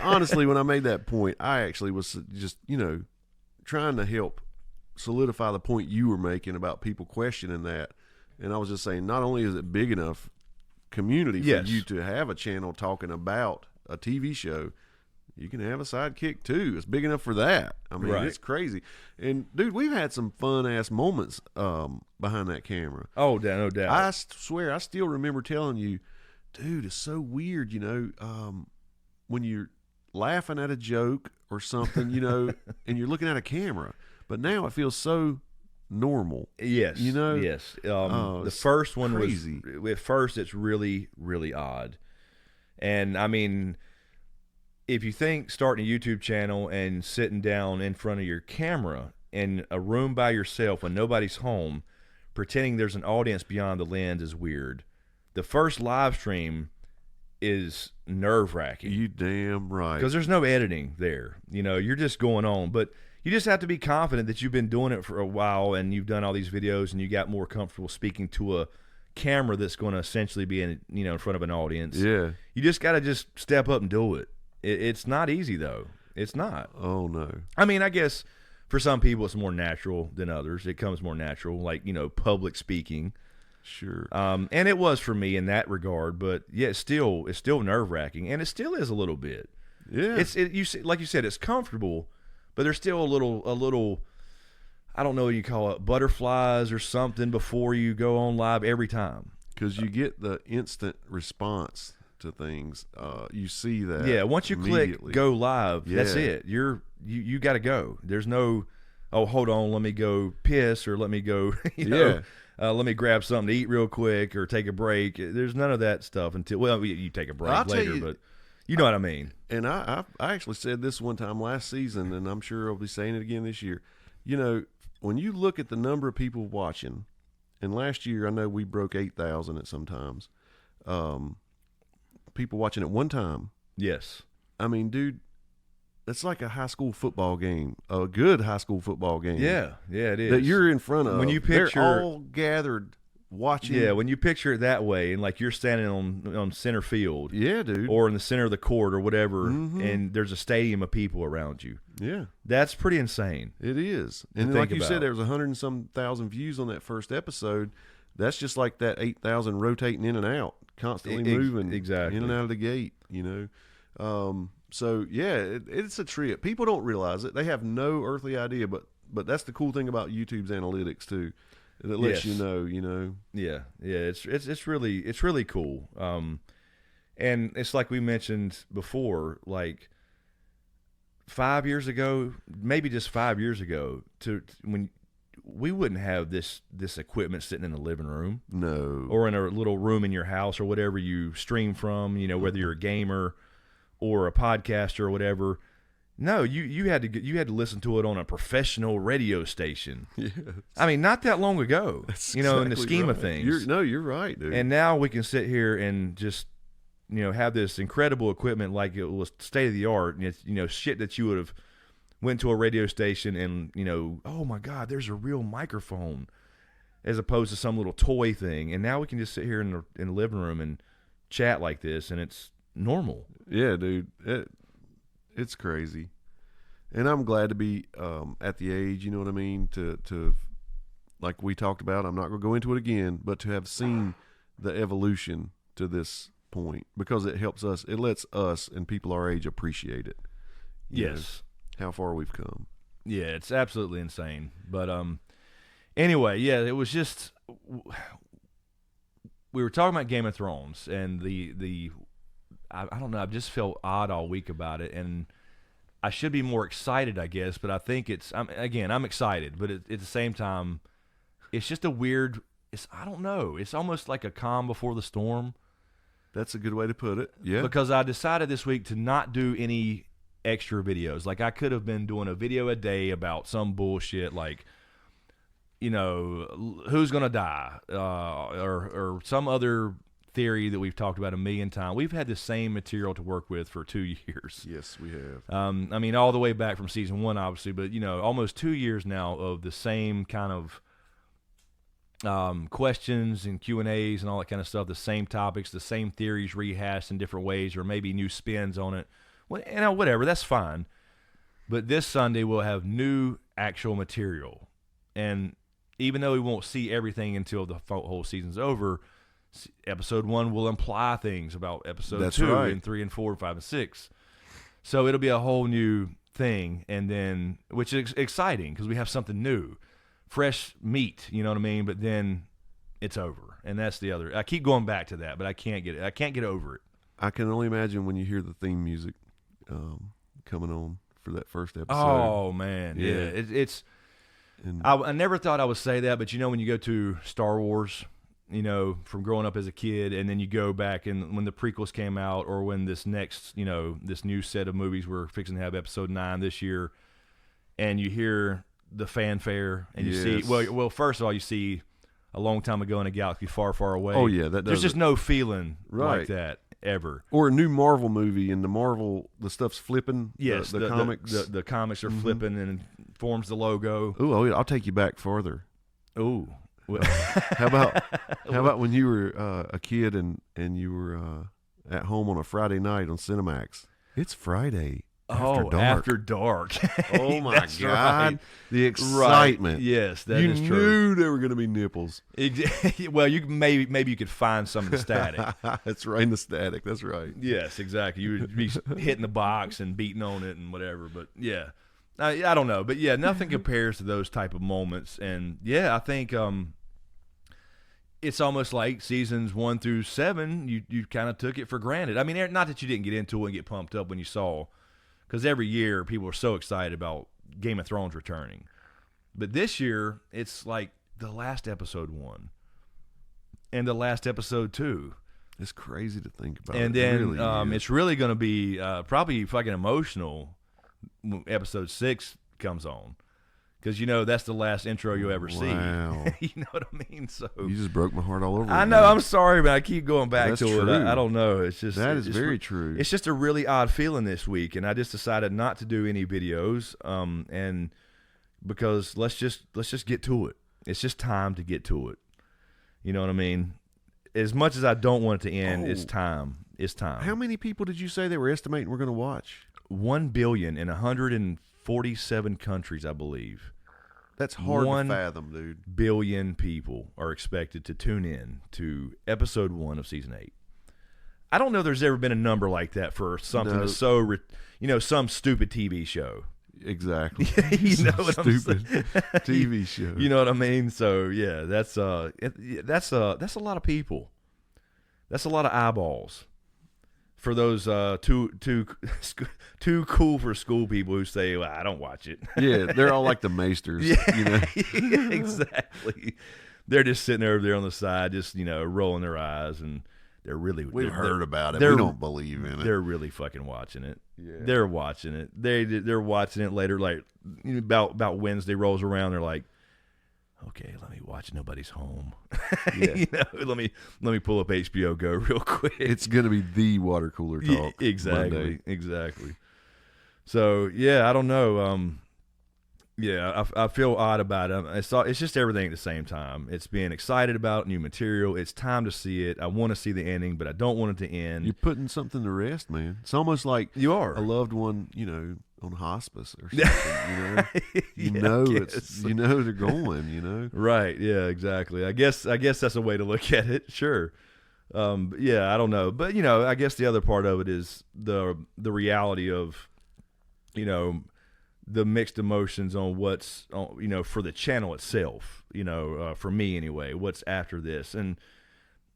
honestly, when I made that point, I actually was just, trying to help solidify the point you were making about people questioning that. And I was just saying, not only is it big enough community for you to have a channel talking about a TV show, you can have a sidekick too. It's big enough for that. I mean, it's crazy. And dude, we've had some fun ass moments behind that camera. Oh, no doubt. I swear, I still remember telling you, dude, it's so weird, when you're laughing at a joke or something, and you're looking at a camera. But now it feels so normal. Yes. Yes. The first one crazy. At first, it's really, really odd. And I mean, if you think starting a YouTube channel and sitting down in front of your camera in a room by yourself when nobody's home, pretending there's an audience beyond the lens is weird. The first live stream is nerve-wracking. You damn right. Because there's no editing there. You're just going on. But you just have to be confident that you've been doing it for a while and you've done all these videos and you got more comfortable speaking to a camera that's going to essentially be in front of an audience. Yeah. You just got to step up and do it. It's not easy, though. It's not. Oh, no. I mean, I guess for some people it's more natural than others. It comes more natural, like, public speaking. Sure. And it was for me in that regard, but yeah, it's still nerve-wracking, and it still is a little bit. Yeah. Like you said, it's comfortable, but there's still a little I don't know what you call it, butterflies or something before you go on live every time. Because you get the instant response to things. You see that. Yeah, once you click go live, that's it. You got to go. There's no, oh, hold on, let me go piss, or let me go, let me grab something to eat real quick or take a break. There's none of that stuff until you take a break later, but you know what I mean. And I actually said this one time last season, and I'm sure I'll be saying it again this year. When you look at the number of people watching, and last year I know we broke 8,000 at some times. people watching at one time. Yes. I mean, dude, it's like a high school football game, a good high school football game. Yeah, it is. That you're in front of. When you picture, they're all gathered watching. Yeah, when you picture it that way, and like you're standing on center field. Yeah, dude. Or in the center of the court or whatever, and there's a stadium of people around you. Yeah. That's pretty insane. It is. And like you said, there was 100 and some thousand views on that first episode. That's just like that 8,000 rotating in and out, constantly moving exactly in and out of the gate, So, yeah, it's a trip. People don't realize it. They have no earthly idea, but that's the cool thing about YouTube's analytics, too. It lets you know. Yeah, it's really cool. And it's like we mentioned before, like 5 years ago, maybe just 5 years ago, when we wouldn't have this equipment sitting in the living room, no, or in a little room in your house or whatever you stream from, whether you're a gamer or a podcaster or whatever. No, you had to listen to it on a professional radio station. Yes. I mean, not that long ago, That's in the scheme of things. You're right, dude. And now we can sit here and just, have this incredible equipment like it was state of the art, and it's, shit that you would have went to a radio station and, oh my God, there's a real microphone, as opposed to some little toy thing. And now we can just sit here in the living room and chat like this, and it's normal. Yeah, dude. It's crazy. And I'm glad to be at the age, you know what I mean, to like we talked about, I'm not going to go into it again, but to have seen the evolution to this point, because it helps us, it lets us and people our age appreciate it. Yes. How far we've come. Yeah, it's absolutely insane. But anyway, yeah, it was just, we were talking about Game of Thrones, and I don't know, I've just felt odd all week about it, and I should be more excited, I guess, but I think I'm excited, but at the same time, it's just a weird, I don't know, it's almost like a calm before the storm. That's a good way to put it. Yeah. Because I decided this week to not do any extra videos. Like, I could have been doing a video a day about some bullshit, like, who's going to die, or some other theory that we've talked about a million times. We've had the same material to work with for 2 years. Yes, we have. I mean, all the way back from season 1, obviously, but, almost 2 years now of the same kind of questions and Q&As and all that kind of stuff, the same topics, the same theories rehashed in different ways, or maybe new spins on it. Well, whatever, that's fine. But this Sunday we'll have new actual material. And even though we won't see everything until the whole season's over, episode 1 will imply things about episode 2 and 3 and 4 and 5 and 6. So it'll be a whole new thing, and then, which is exciting because we have something new. Fresh meat, you know what I mean? But then it's over, and that's the other. I keep going back to that, but I can't get it. I can't get over it. I can only imagine when you hear the theme music coming on for that first episode. Oh man, yeah. I never thought I would say that, but when you go to Star Wars, from growing up as a kid, and then you go back and when the prequels came out, or when this next, this new set of movies we're fixing to have episode 9 this year, and you hear the fanfare, and you see, well, first of all, you see A Long Time Ago in a Galaxy Far, Far Away. Oh yeah, there's just no feeling like that ever. Or a new Marvel movie, and the stuff's flipping. Yes, the comics. The comics are flipping and forms the logo. Oh, I'll take you back farther. Oh, well. How about when you were a kid and you were at home on a Friday night on Cinemax? It's Friday. After dark. Oh my God! Right. The excitement. Right. Yes, that is true. You knew there were going to be nipples. Well, you maybe you could find some of the static. That's right, in the static. That's right. Yes, exactly. You would be hitting the box and beating on it and whatever. But yeah, I don't know. But yeah, nothing compares to those type of moments. And yeah, I think it's almost like seasons 1 through 7. You kind of took it for granted. I mean, not that you didn't get into it and get pumped up when you saw. Because every year people are so excited about Game of Thrones returning. But this year, it's like the last episode 1 and the last episode 2. It's crazy to think about. And then it's really going to be probably fucking emotional when episode 6 comes on. because that's the last intro you'll ever see. Wow. You know what I mean? So You just broke my heart all over. I know. I'm sorry, but I keep going back That's to true. it. I don't know. It's just That is very true. It's just a really odd feeling this week, and I just decided not to do any videos. And because let's just get to it. It's just time to get to it. You know what I mean? As much as I don't want it to end, it's time. It's time. How many people did you say they were estimating we're going to watch? 1 billion in 147 countries, I believe. That's hard 1 to fathom, dude. billion people are expected to tune in to episode 1 of season 8. I don't know if there's ever been a number like that for something that's so, some stupid TV show. Exactly. You know what I'm Stupid saying? TV show. You know what I mean? So yeah, that's a lot of people. That's a lot of eyeballs for those too cool for school people who say, well, I don't watch it. Yeah, they're all like the maesters. Yeah, exactly. They're just sitting over there on the side, just rolling their eyes, and We've heard about it. We don't believe in it. They're really fucking watching it. Yeah. They're watching it. They're watching it later, like about Wednesday rolls around. They're like, okay, let me watch Nobody's Home. Yeah. Let me pull up HBO Go real quick. It's gonna be the water cooler talk. Exactly. So yeah, I don't know. Yeah, I feel odd about it. It's just everything at the same time. It's being excited about new material. It's time to see it. I want to see the ending, but I don't want it to end. You're putting something to rest, man. It's almost like you are a loved one, on hospice or something. They're going. Right? Yeah, exactly. I guess that's a way to look at it. Sure. Yeah, I don't know, but I guess the other part of it is the reality of, the mixed emotions on what's, for the channel itself, for me anyway, what's after this. And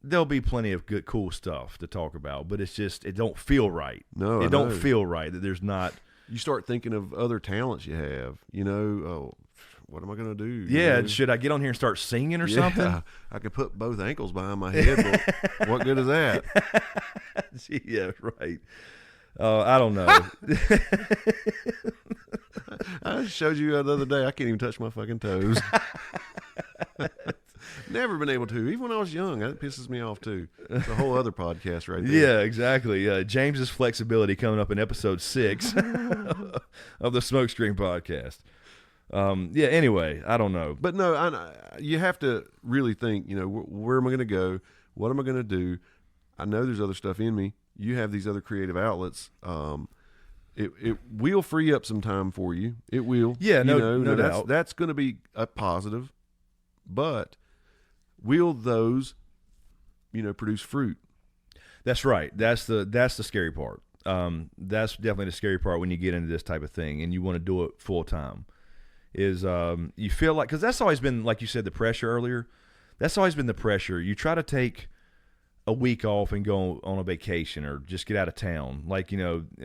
there'll be plenty of good, cool stuff to talk about, but it's just, it don't feel right. No, it don't feel right that there's not. You start thinking of other talents you have, what am I going to do? Yeah. Should I get on here and start singing or something? I could put both ankles behind my head, but what good is that? Yeah, right. I don't know. I showed you the other day. I can't even touch my fucking toes. Never been able to. Even when I was young, that pisses me off too. It's a whole other podcast right there. Yeah, exactly. James's flexibility coming up in episode 6 of the SmokeScreen podcast. Yeah. Anyway, I don't know, but no, you have to really think. Where am I going to go? What am I going to do? I know there's other stuff in me. You have these other creative outlets. It will free up some time for you. It will. Yeah, no doubt. That's going to be a positive. But will those, produce fruit? That's right. That's the scary part. That's definitely the scary part when you get into this type of thing and you want to do it full time. Is you feel like, because that's always been, like you said, the pressure earlier. That's always been the pressure. You try to take a week off and go on a vacation or just get out of town. Like,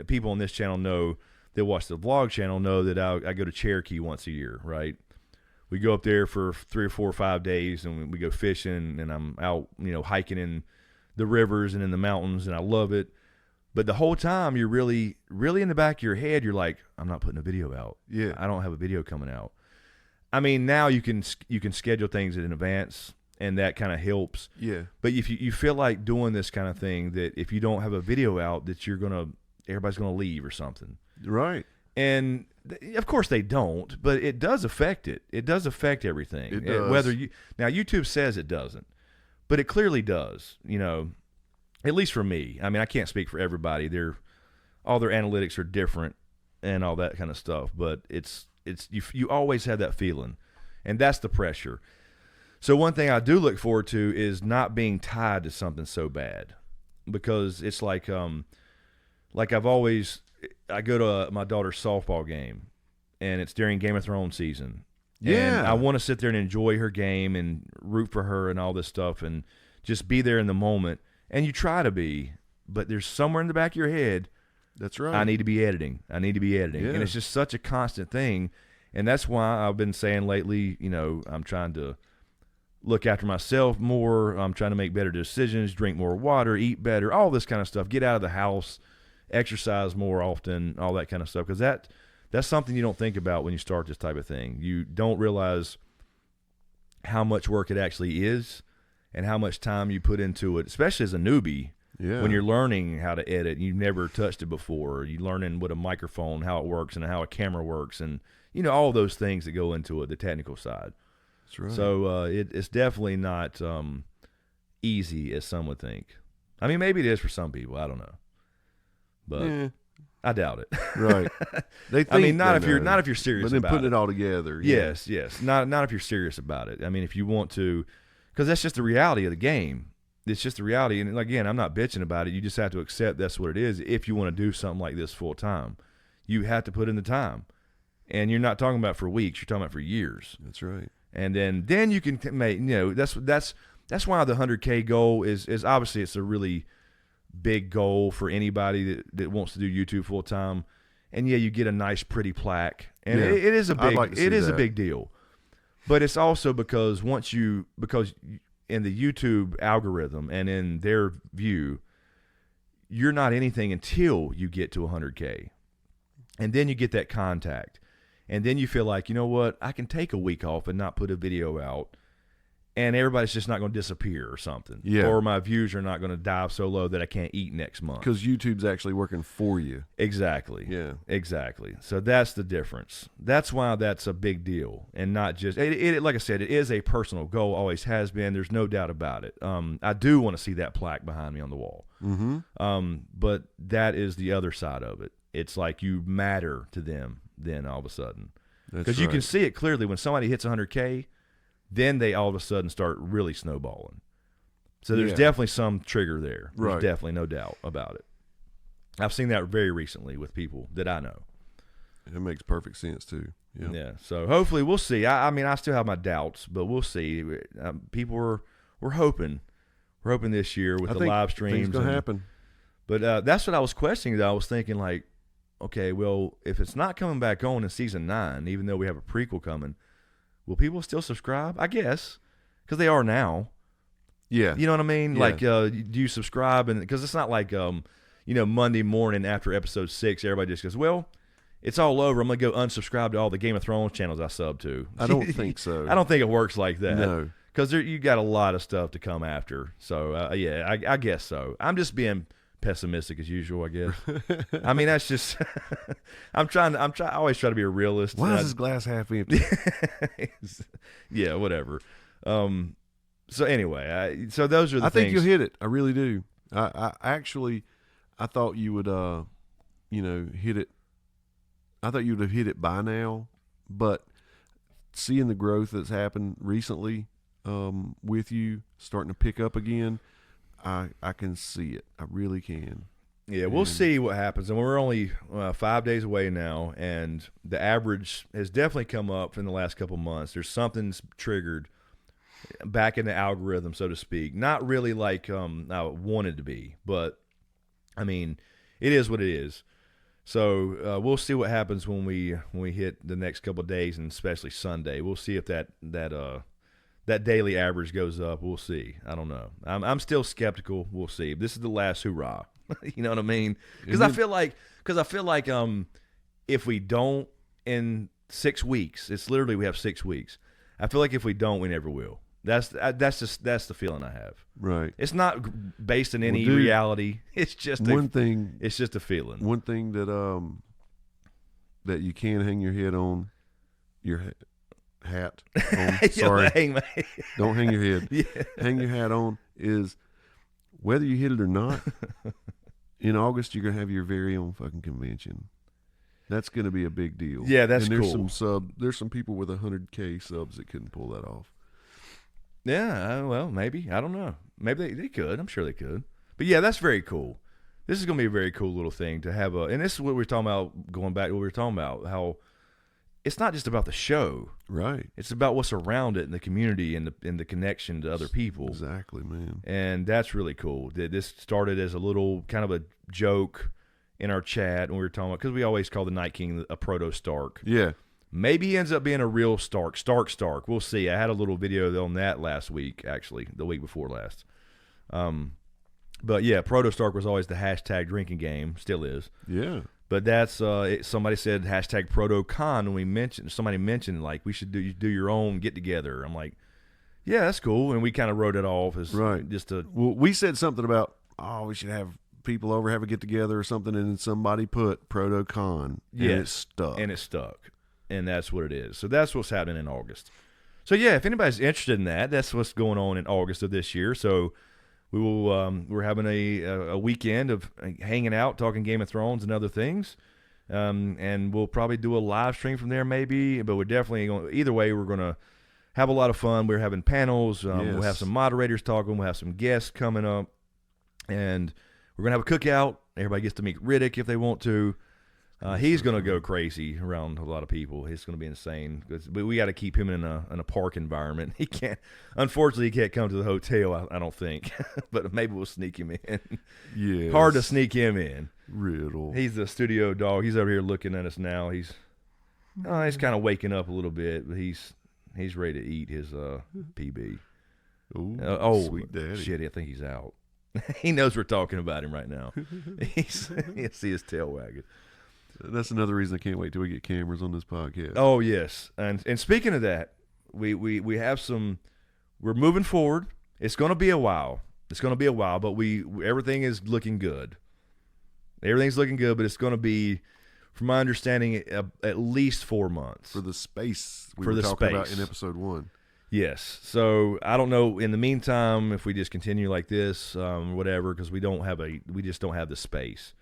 people on this channel know, that watch the vlog channel know that I go to Cherokee once a year, right? We go up there for 3 or 4 or 5 days and we go fishing and I'm out, hiking in the rivers and in the mountains and I love it. But the whole time you're really, really in the back of your head, you're like, I'm not putting a video out. Yeah. I don't have a video coming out. I mean, now you can schedule things in advance. And that kind of helps. Yeah. But if you feel like doing this kind of thing, that if you don't have a video out, that everybody's gonna leave or something. Right. And of course they don't, but it does affect it. It does affect everything. It does. Now YouTube says it doesn't, but it clearly does. At least for me. I mean, I can't speak for everybody. All their analytics are different and all that kind of stuff. But it's you always have that feeling, and that's the pressure. So one thing I do look forward to is not being tied to something so bad, because it's like I go to my daughter's softball game, and it's during Game of Thrones season. Yeah. And I want to sit there and enjoy her game and root for her and all this stuff and just be there in the moment. And you try to be, but there's somewhere in the back of your head, that's right, I need to be editing. Yeah. And it's just such a constant thing. And that's why I've been saying lately, I'm trying to look after myself more. I'm trying to make better decisions, drink more water, eat better, all this kind of stuff. Get out of the house, exercise more often, all that kind of stuff. Because That's something you don't think about when you start this type of thing. You don't realize how much work it actually is and how much time you put into it, especially as a newbie. Yeah. When you're learning how to edit, you've never touched it before. You're learning what a microphone, how it works, and how a camera works, and all those things that go into it, the technical side. That's right. So it's definitely not easy as some would think. I mean, maybe it is for some people. I don't know, but I doubt it. Right. They think I mean, not if you're serious. But then about putting it all together. Yes. Not if you're serious about it. I mean, if you want to, because that's just the reality of the game. It's just the reality. And again, I'm not bitching about it. You just have to accept that's what it is. If you want to do something like this full time, you have to put in the time. And you're not talking about for weeks. You're talking about for years. That's right. And then you can make, that's why the 100K goal is obviously it's a really big goal for anybody that wants to do YouTube full time. And yeah, you get a nice pretty plaque. And it is a big deal. But it's also because in the YouTube algorithm and in their view, you're not anything until you get to 100K. And then you get that contact. And then you feel like, you know what, I can take a week off and not put a video out. And everybody's just not going to disappear or something. Yeah. Or my views are not going to dive so low that I can't eat next month. Because YouTube's actually working for you. Exactly. Yeah. Exactly. So that's the difference. That's why that's a big deal. And not just, like I said, it is a personal goal, always has been. There's no doubt about it. I do want to see that plaque behind me on the wall. Mm-hmm. But that is the other side of it. It's like you matter to them then all of a sudden. Because you can see it clearly when somebody hits 100K, then they all of a sudden start really snowballing. So there's definitely some trigger there. There's definitely no doubt about it. I've seen that very recently with people that I know. It makes perfect sense too. Yeah. So hopefully we'll see. I mean, I still have my doubts, but we'll see. People we're hoping. We're hoping this year with the live streams. It's going to happen. But that's what I was questioning, though. I was thinking, like, okay, well, if it's not coming back on in season 9, even though we have a prequel coming, will people still subscribe? I guess, because they are now. Yeah. You know what I mean? Yeah. Like, do you subscribe? And because it's not like, Monday morning after episode 6, everybody just goes, well, it's all over. I'm going to go unsubscribe to all the Game of Thrones channels I sub to. I don't think so. I don't think it works like that. No. Because you got a lot of stuff to come after. So, I guess so. I'm just being pessimistic as usual, I guess. I mean, that's just I always try to be a realist. Why is this glass half empty? Yeah, whatever. So anyway, so those are the things. I think you'll hit it. I really do. I thought you would hit it. I thought you would have hit it by now, but seeing the growth that's happened recently with you starting to pick up again, I can see it. I really can. Yeah, we'll see what happens. And we're only 5 days away now, and the average has definitely come up in the last couple months. There's something's triggered back in the algorithm, so to speak. Not really like I wanted to be, but, I mean, it is what it is. So we'll see what happens when we hit the next couple of days, and especially Sunday. We'll see if that daily average goes up. We'll see. I don't know. I'm still skeptical. We'll see. This is the last hoorah. You know what I mean? Because I feel like if we don't in 6 weeks, it's literally we have 6 weeks. I feel like if we don't, we never will. That's the feeling I have. Right. It's not based in any reality. It's just It's just a feeling. One thing that you can hang your head on, your hat on. Sorry. Don't hang your head. Yeah. Hang your hat on is whether you hit it or not. In August, you're gonna have your very own fucking convention. That's gonna be a big deal. Yeah, that's and there's cool. There's some people with 100K subs that couldn't pull that off. Yeah, well, maybe. I don't know. Maybe they could. I'm sure they could. But yeah, that's very cool. This is going to be a very cool little thing to have and this is what we're talking about, going back to what we were talking about, how it's not just about the show. Right. It's about what's around it in the community and the connection to other people. Exactly, man. And that's really cool. This started as a little kind of a joke in our chat, and we were talking about, because we always call the Night King a proto Stark. Yeah. Maybe he ends up being a real Stark. We'll see. I had a little video on that last week, actually, the week before last. But yeah, Proto Stark was always the hashtag drinking game, still is. Yeah. But that's somebody said hashtag ProtoCon when somebody mentioned like we should do your own get together. I'm like, yeah, that's cool, and we kind of wrote it off as just a. Well, we said something about we should have people over, have a get together or something, and then somebody put ProtoCon, and it stuck, and that's what it is. So that's what's happening in August. So yeah, if anybody's interested in that, that's what's going on in August of this year. So we will we're having a weekend of hanging out, talking Game of Thrones and other things, and we'll probably do a live stream from there maybe. But we're definitely going. Either way, we're going to have a lot of fun. We're having panels. We'll have some moderators talking. We'll have some guests coming up, and we're going to have a cookout. Everybody gets to meet Riddick if they want to. He's going to go crazy around a lot of people. He's going to be insane. But we got to keep him in a park environment. He can't. Unfortunately, he can't come to the hotel. I don't think. But maybe we'll sneak him in. Yeah, hard to sneak him in. Riddle. He's the studio dog. He's over here looking at us now. He's kind of waking up a little bit, but he's ready to eat his PB. Ooh, sweet daddy. Shit! I think he's out. He knows we're talking about him right now. He'll see his tail wagging. That's another reason I can't wait till we get cameras on this podcast. Oh yes, and speaking of that, we have some. We're moving forward. It's going to be a while. But everything is looking good. Everything's looking good, but it's going to be, from my understanding, at least 4 months for the space we were talking about in episode 1. Yes. So I don't know. In the meantime, if we just continue like this, whatever, because we just don't have the space.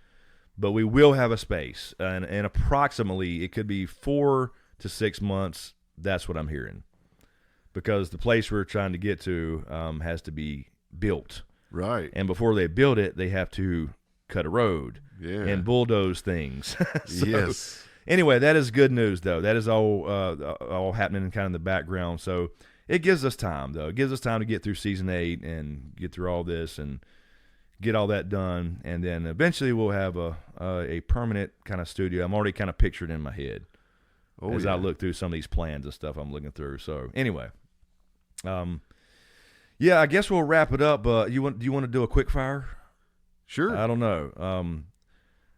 But we will have a space, and approximately it could be 4 to 6 months. That's what I'm hearing, because the place we're trying to get to has to be built. Right. And before they build it, they have to cut a road and bulldoze things. Yes. Anyway, that is good news, though. That is all happening in kind of the background. So it gives us time, though. It gives us time to get through season 8 and get through all this and get all that done, and then eventually we'll have a permanent kind of studio. I'm already kind of pictured in my head as I look through some of these plans and stuff I'm looking through. So anyway, I guess we'll wrap it up. Do you want to do a quick fire? Sure. I don't know.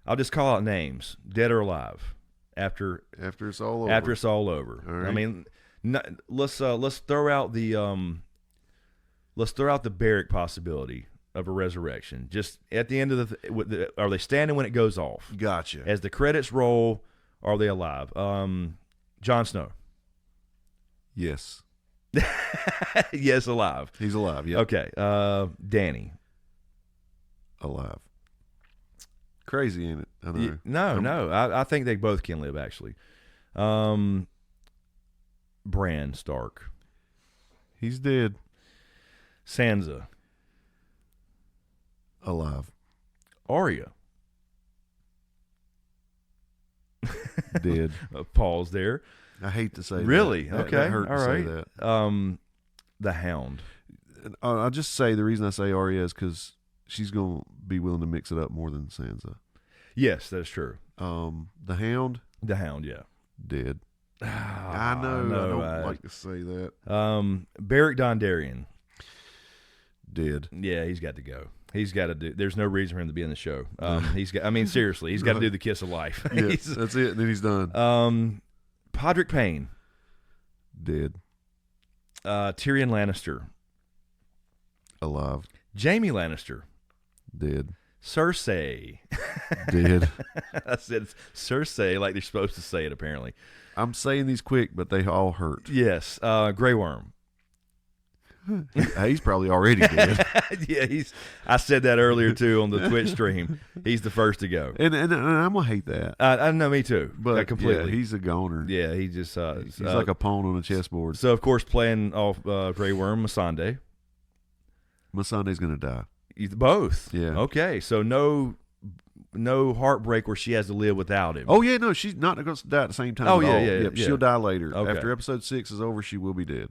I'll just call out names, dead or alive, after it's all over. After it's all over. All right. I mean, let's throw out the Barrick possibility of a resurrection. Just at the end of are they standing when it goes off? Gotcha. As the credits roll, are they alive? Jon Snow. Yes. Yes, alive. He's alive. Yeah. Okay. Danny. Alive. Crazy, ain't it? I know. No. I think they both can live, actually. Bran Stark. He's dead. Sansa. Alive. Arya. Dead. Pause there. I hate to say that. Really? Okay. That hurt all to right. say that. The Hound. I'll just say the reason I say Arya is because she's going to be willing to mix it up more than Sansa. Yes, that's true. The Hound. The Hound, yeah. Dead. I know. I don't like to say that. Beric Dondarrion. Dead. Yeah, he's got to go. He's got to do. There's no reason for him to be in the show. He's got. I mean, seriously, he's got to do the kiss of life. Yeah, that's it. And then he's done. Podrick Payne. Dead. Tyrion Lannister. Alive. Jaime Lannister. Dead. Cersei. Dead. I said Cersei like they're supposed to say it, apparently. I'm saying these quick, but they all hurt. Yes. Grey Worm. He's probably already dead. Yeah, I said that earlier too on the Twitch stream. He's the first to go, and I'm gonna hate that. I know, me too, but completely. Yeah, he's a goner. Yeah, he just he's like a pawn on a chessboard. So of course, playing off Grey Worm, Missandei. Missandei's gonna die. Both. Yeah. Okay, so no heartbreak where she has to live without him. Oh yeah, no, she's not going to die at the same time. Oh at all. yeah. She'll die later. Okay. After episode 6 is over, she will be dead.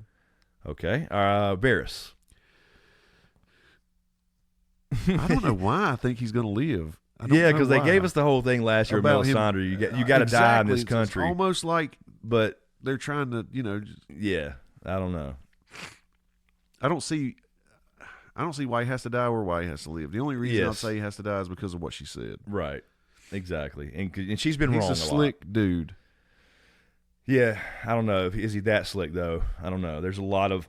Okay. Varys. I don't know why I think he's going to live. Yeah, because they gave us the whole thing last year about Melisandre. You got to die in this country. It's almost like, but they're trying to, yeah, I don't know. I don't see why he has to die or why he has to live. The only reason I'll say he has to die is because of what she said. Right. exactly. And she's been He's wrong a a slick lot. dude. Yeah, I don't know. Is he that slick though? I don't know. There's a lot of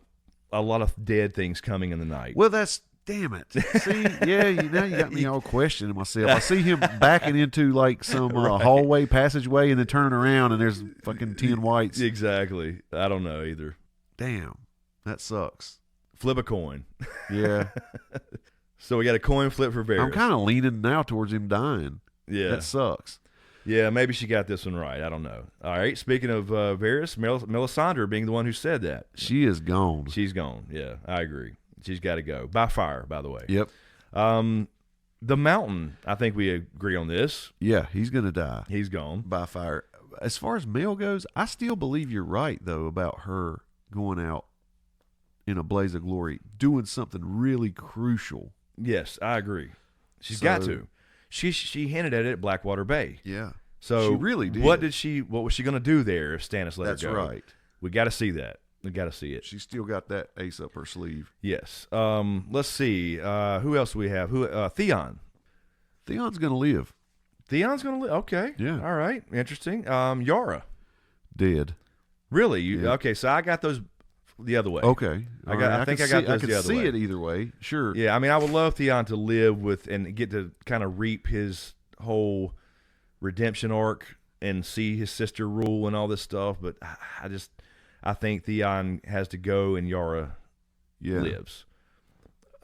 dead things coming in the night. Well, damn it. See, yeah, now you got me all questioning myself. I see him backing into like some Right. hallway, passageway, and then turning around, and there's fucking 10 whites. Exactly. I don't know either. Damn, that sucks. Flip a coin. Yeah. So we got a coin flip for Varys. I'm kind of leaning now towards him dying. Yeah. That sucks. Yeah, maybe she got this one right. I don't know. All right. Speaking of Varys, Melisandre being the one who said that. She is gone. She's gone. Yeah, I agree. She's got to go. By fire, by the way. Yep. The Mountain, I think we agree on this. Yeah, he's going to die. He's gone. By fire. As far as Mel goes, I still believe you're right, though, about her going out in a blaze of glory, doing something really crucial. Yes, I agree. She's got to. She hinted at it at Blackwater Bay. Yeah. So she really did. What was she going to do there if Stannis let That's her go? That's right. We got to see that. We got to see it. She's still got that ace up her sleeve. Yes. Let's see. Who else do we have? Theon. Theon's going to live. Theon's going to live. Okay. Yeah. All right. Interesting. Yara. Dead. Really? Yeah. Okay. So I got those the other way. Okay. I think I got those the other way. I can see it either way. Sure. Yeah. I mean, I would love Theon to live with and get to kind of reap his whole redemption arc and see his sister rule and all this stuff. But I think Theon has to go and Yara lives.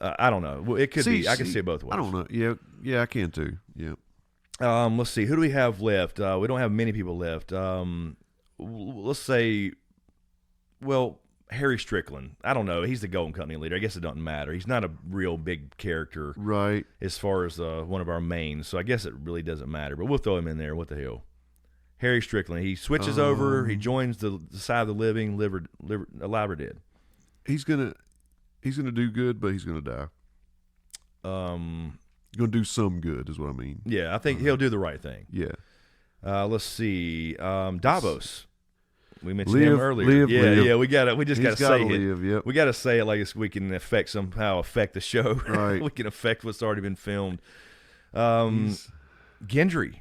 I don't know. Well, it could be. I can see it both ways. I don't know. Yeah, I can too. Yeah. Let's see. Who do we have left? We don't have many people left. Let's say, well, Harry Strickland. I don't know. He's the Golden Company leader. I guess it doesn't matter. He's not a real big character, right? As far as one of our mains, so I guess it really doesn't matter. But we'll throw him in there. What the hell? Harry Strickland. He switches over. He joins the side of the living, alive or dead. He's gonna do good, but he's gonna die. Gonna do some good, is what I mean. Yeah, I think he'll do the right thing. Yeah. Let's see. Davos. We mentioned him earlier. Live. We just gotta say it. Yep. We gotta say it like we can somehow affect the show. Right. We can affect what's already been filmed. Gendry.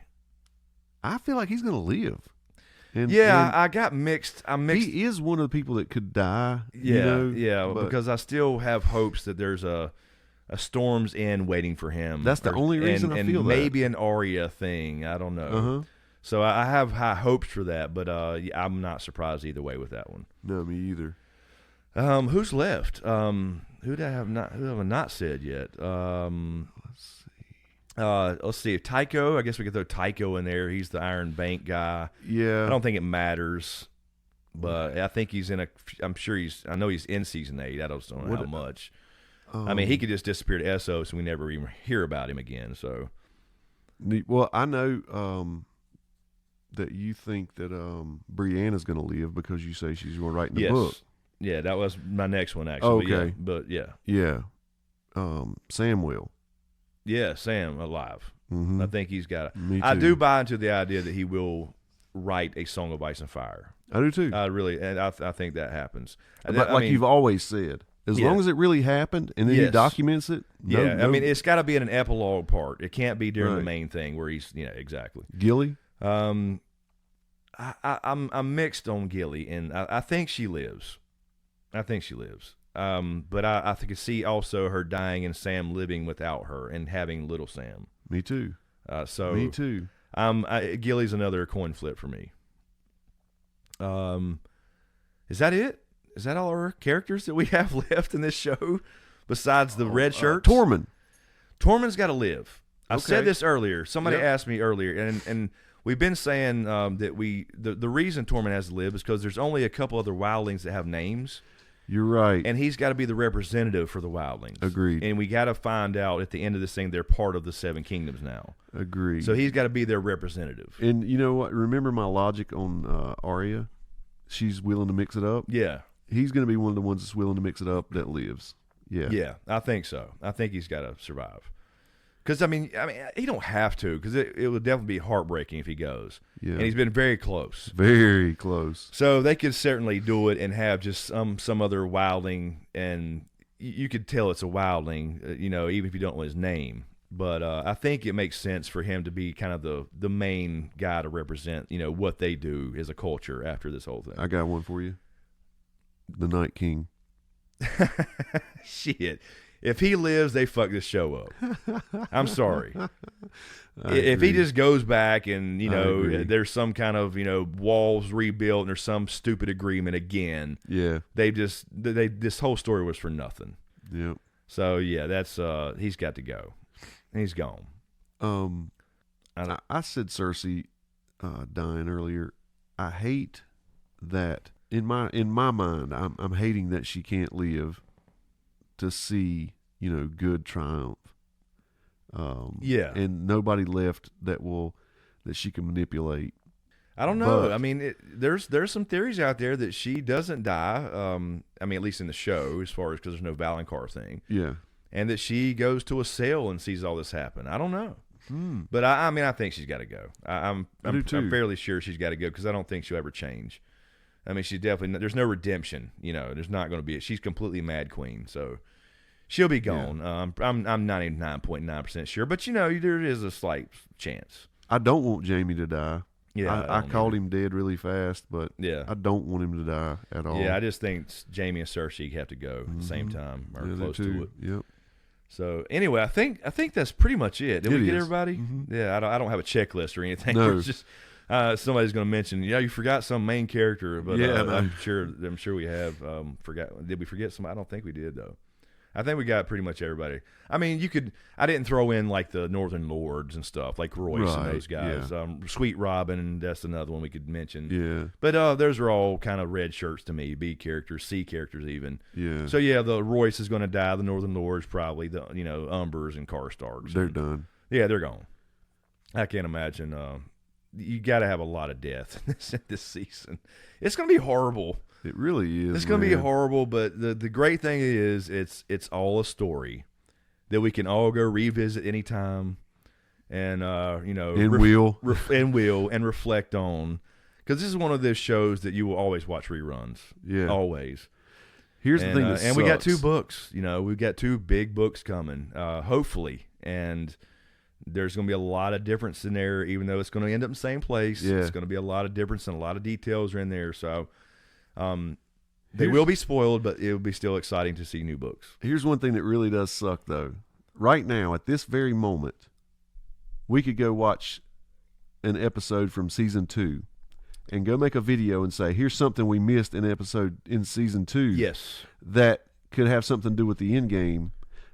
I feel like he's gonna live. And I got mixed. I'm mixed. He is one of the people that could die. Because I still have hopes that there's a Storm's End waiting for him. That's the only reason I feel that. And maybe an Arya thing. I don't know. So I have high hopes for that, but I'm not surprised either way with that one. No, me either. Who's left? Who have I not said yet? Let's see. Tycho. I guess we could throw Tycho in there. He's the Iron Bank guy. Yeah. I don't think it matters, but I think he's in a. I know he's in season 8. I don't know how much. I mean, he could just disappear to Essos and we never even hear about him again. So. Well, I know that you think that Brianna's going to live because you say she's going to write in the book. Yeah, that was my next one actually. Okay. But yeah. Yeah. Sam will. Yeah, Sam alive. Mm-hmm. I think he's got. Me too. I do buy into the idea that he will write a Song of Ice and Fire. I do too. I really, and I think that happens. Like you've always said, as long as it really happened, and then he documents it. I mean, it's got to be in an epilogue part. It can't be during the main thing where he's, exactly. Gilly. I'm mixed on Gilly, and I think she lives. But I could see also her dying and Sam living without her and having little Sam. Me too. Me too. Gilly's another coin flip for me. Is that it? Is that all our characters that we have left in this show besides the red shirts? Tormund's got to live. I said this earlier. Somebody asked me earlier, and we've been saying that the reason Tormund has to live is because there's only a couple other wildlings that have names. You're right. And he's got to be the representative for the wildlings. Agreed. And we got to find out at the end of this thing they're part of the Seven Kingdoms now. Agreed. So he's got to be their representative. And you know what? Remember my logic on Arya? She's willing to mix it up? Yeah. He's going to be one of the ones that's willing to mix it up that lives. Yeah. Yeah, I think so. I think he's got to survive. Because, I mean, he don't have to, because it would definitely be heartbreaking if he goes. Yeah. And he's been very close. Very close. So they could certainly do it and have just some other wildling, and you could tell it's a wildling, even if you don't know his name. But I think it makes sense for him to be kind of the main guy to represent, what they do as a culture after this whole thing. I got one for you. The Night King. Shit. If he lives, they fuck this show up. I'm sorry. If he just goes back and, there's some kind of, walls rebuilt and there's some stupid agreement again. Yeah. This whole story was for nothing. Yep. So, yeah, that's, he's got to go. He's gone. I said Cersei dying earlier. I hate that in my mind. I'm hating that she can't live to see good triumph. Yeah, and nobody left that she can manipulate. I don't know. I mean, there's some theories out there that she doesn't die. I mean, at least in the show, as far as because there's no Valonqar thing. Yeah. And that she goes to a cell and sees all this happen. I don't know. But I mean, I think she's got to go. I'm fairly sure she's got to go because I don't think she'll ever change. I mean, she's definitely there's no redemption. There's not going to be. She's completely Mad Queen, so she'll be gone. Yeah. I'm 99.9% sure, but there is a slight chance. I don't want Jamie to die. Yeah, I called him dead really fast, but yeah, I don't want him to die at all. Yeah, I just think Jamie and Cersei have to go at the same time or close to it. Yep. So anyway, I think that's pretty much it. Did we get everybody? Mm-hmm. Yeah, I don't have a checklist or anything. No. It's just somebody's going to mention. You forgot some main character, but I'm sure we have forgot. Did we forget some? I don't think we did though. I think we got pretty much everybody. I mean, I didn't throw in like the Northern Lords and stuff, like Royce and those guys. Yeah. Sweet Robin, that's another one we could mention. Yeah. But those are all kind of red shirts to me, B characters, C characters even. Yeah. So yeah, the Royce is going to die. The Northern Lords probably. The Umbers and Karstarks. They're done. Yeah, they're gone. I can't imagine. You got to have a lot of death this season. It's going to be horrible. It really is. It's going to be horrible, but the great thing is it's all a story that we can all go revisit anytime, and reflect on, because this is one of those shows that you will always watch reruns. Yeah, always. Here's the thing, that and we got 2 books. We've got 2 big books coming, hopefully, and there's going to be a lot of difference in there, even though it's going to end up in the same place. Yeah. It's going to be a lot of difference and a lot of details are in there, so. They will be spoiled, but it will be still exciting to see new books. Here's one thing that really does suck, though. Right now, at this very moment, we could go watch an episode from season 2 and go make a video and say, here's something we missed in season 2. Yes. That could have something to do with the end game.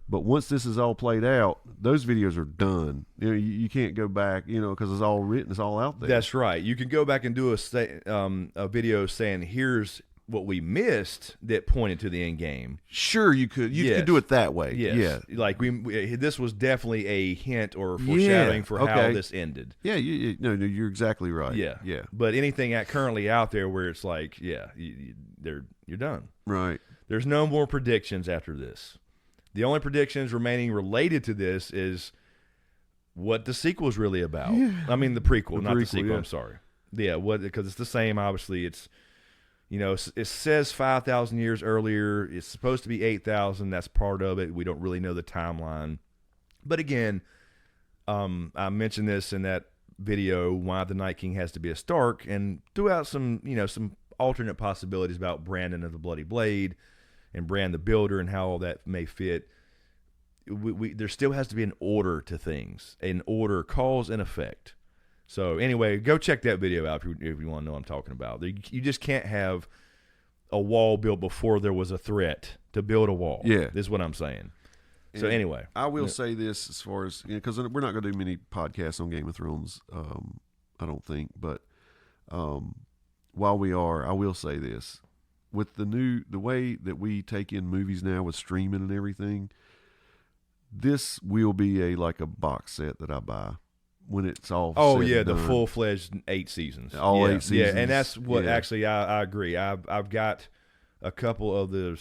But once this is all played out, those videos are done. You can't go back, because it's all written, it's all out there. That's right. You can go back and do a video saying, here's what we missed that pointed to the end game. Sure, you could. You could do it that way. Yes. Yeah. Like this was definitely a hint or foreshadowing for how this ended. Yeah. No, you're exactly right. Yeah. Yeah. But anything currently out there where it's like, you're done. Right. There's no more predictions after this. The only predictions remaining related to this is what the sequel is really about. Yeah. I mean, the prequel, not the sequel. Yeah. I'm sorry. Yeah, because it's the same. Obviously, it's it says 5,000 years earlier. It's supposed to be 8,000. That's part of it. We don't really know the timeline. But again, I mentioned this in that video, why the Night King has to be a Stark, and threw out some alternate possibilities about Brandon of the Bloody Blade and Bran the Builder and how all that may fit. There still has to be an order to things, an order, cause and effect. So anyway, go check that video out if you want to know what I'm talking about. You just can't have a wall built before there was a threat to build a wall. Yeah. Is what I'm saying. So anyway. I will say this as far as, because we're not going to do many podcasts on Game of Thrones, I don't think. But while we are, I will say this. With the way that we take in movies now with streaming and everything, this will be like a box set that I buy when it's all said and the done. Full-fledged 8 seasons. 8 seasons. Yeah, and that's what actually I agree. I've got a couple of the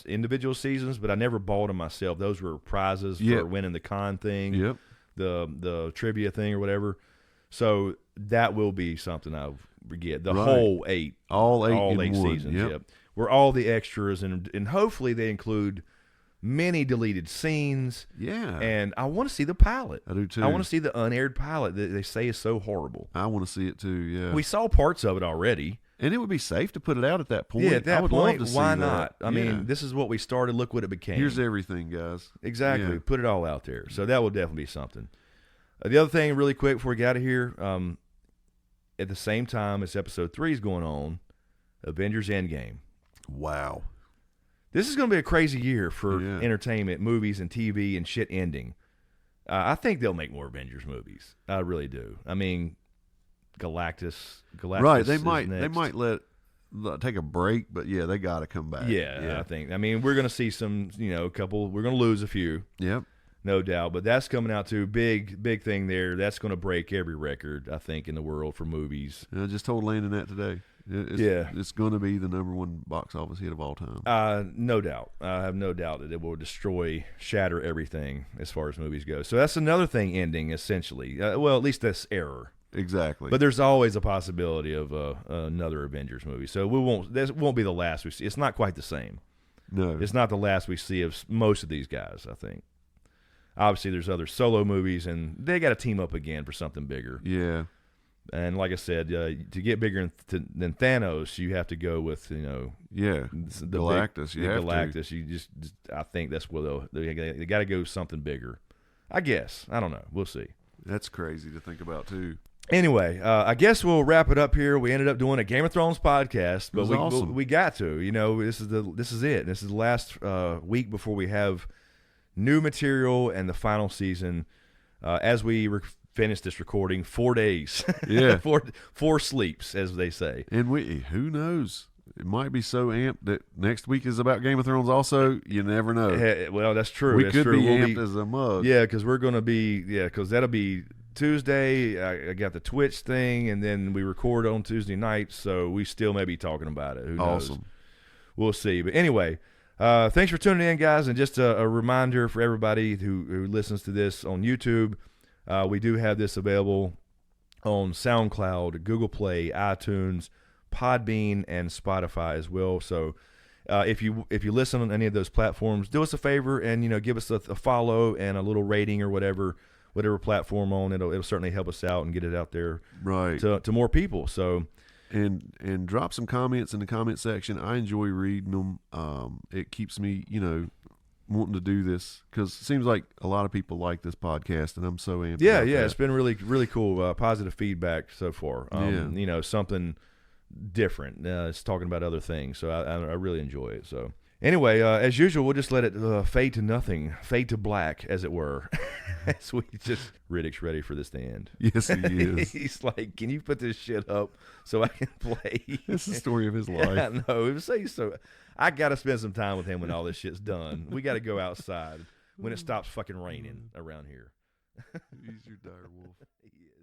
individual seasons, but I never bought them myself. Those were prizes for winning the con thing, the trivia thing or whatever. So that will be something I'll get. The whole 8. All eight seasons. Yep. Where all the extras, and hopefully they include many deleted scenes. Yeah. And I want to see the pilot. I do too. I want to see the unaired pilot that they say is so horrible. I want to see it too, yeah. We saw parts of it already. And it would be safe to put it out at that point. Yeah, at that I would point, love to see why that. not? I mean, this is what we started. Look what it became. Here's everything, guys. Exactly. Yeah. Put it all out there. So that will definitely be something. The other thing, really quick before we get out of here, at the same time as Episode 3 is going on, Avengers Endgame. Wow. This is going to be a crazy year for Yeah. entertainment, movies, and TV and shit ending. I think they'll make more Avengers movies. I really do. I mean, Galactus Right. They is might next. take a break, but yeah, they got to come back. Yeah, I think. I mean, we're going to see some, a couple. We're going to lose a few. Yep. No doubt, but that's coming out too. Big thing there. That's going to break every record, I think, in the world for movies. I just told Landon that today. It's going to be the #1 box office hit of all time. No doubt. I have no doubt that it will shatter everything as far as movies go. So that's another thing ending, essentially. Well, at least this era. Exactly. But there's always a possibility of another Avengers movie. So this won't be the last we see. It's not quite the same. No. It's not the last we see of most of these guys, I think. Obviously, there's other solo movies, and they got to team up again for something bigger. Yeah. And like I said, to get bigger than Thanos, you have to go with Yeah. Galactus. Galactus. You just I think that's where they got to go something bigger. I guess. I don't know. We'll see. That's crazy to think about too. Anyway, I guess we'll wrap it up here. We ended up doing a Game of Thrones podcast, but awesome. we got to. This is it. This is the last week before we have new material and the final season. As we finish this recording, 4 days. Yeah. four sleeps, as they say. And who knows? It might be so amped that next week is about Game of Thrones also. You never know. Well, that's true. We that's could true. be amped as a mug. Yeah, because we're going to be, because that'll be Tuesday. I got the Twitch thing, and then we record on Tuesday night, so we still may be talking about it. Who knows? Awesome. We'll see. But anyway, thanks for tuning in, guys. And just a reminder for everybody who listens to this on YouTube, we do have this available on SoundCloud, Google Play, iTunes, Podbean, and Spotify as well. So if you listen on any of those platforms, do us a favor and give us a follow and a little rating or whatever platform on. It'll certainly help us out and get it out there Right. to more people. So And drop some comments in the comment section. I enjoy reading them. It keeps me, wanting to do this because it seems like a lot of people like this podcast, and I'm so amped. yeah, about that. it's been really, really cool. Positive feedback so far. Something different. It's talking about other things, so I really enjoy it. So anyway, as usual, we'll just let it fade to nothing, fade to black, as it were. As Riddick's ready for this to end. Yes, he is. He's like, can you put this shit up so I can play? That's the story of his life. Yeah, no, it was so. I got to spend some time with him when all this shit's done. We got to go outside when it stops fucking raining around here. He's your dire wolf. He is.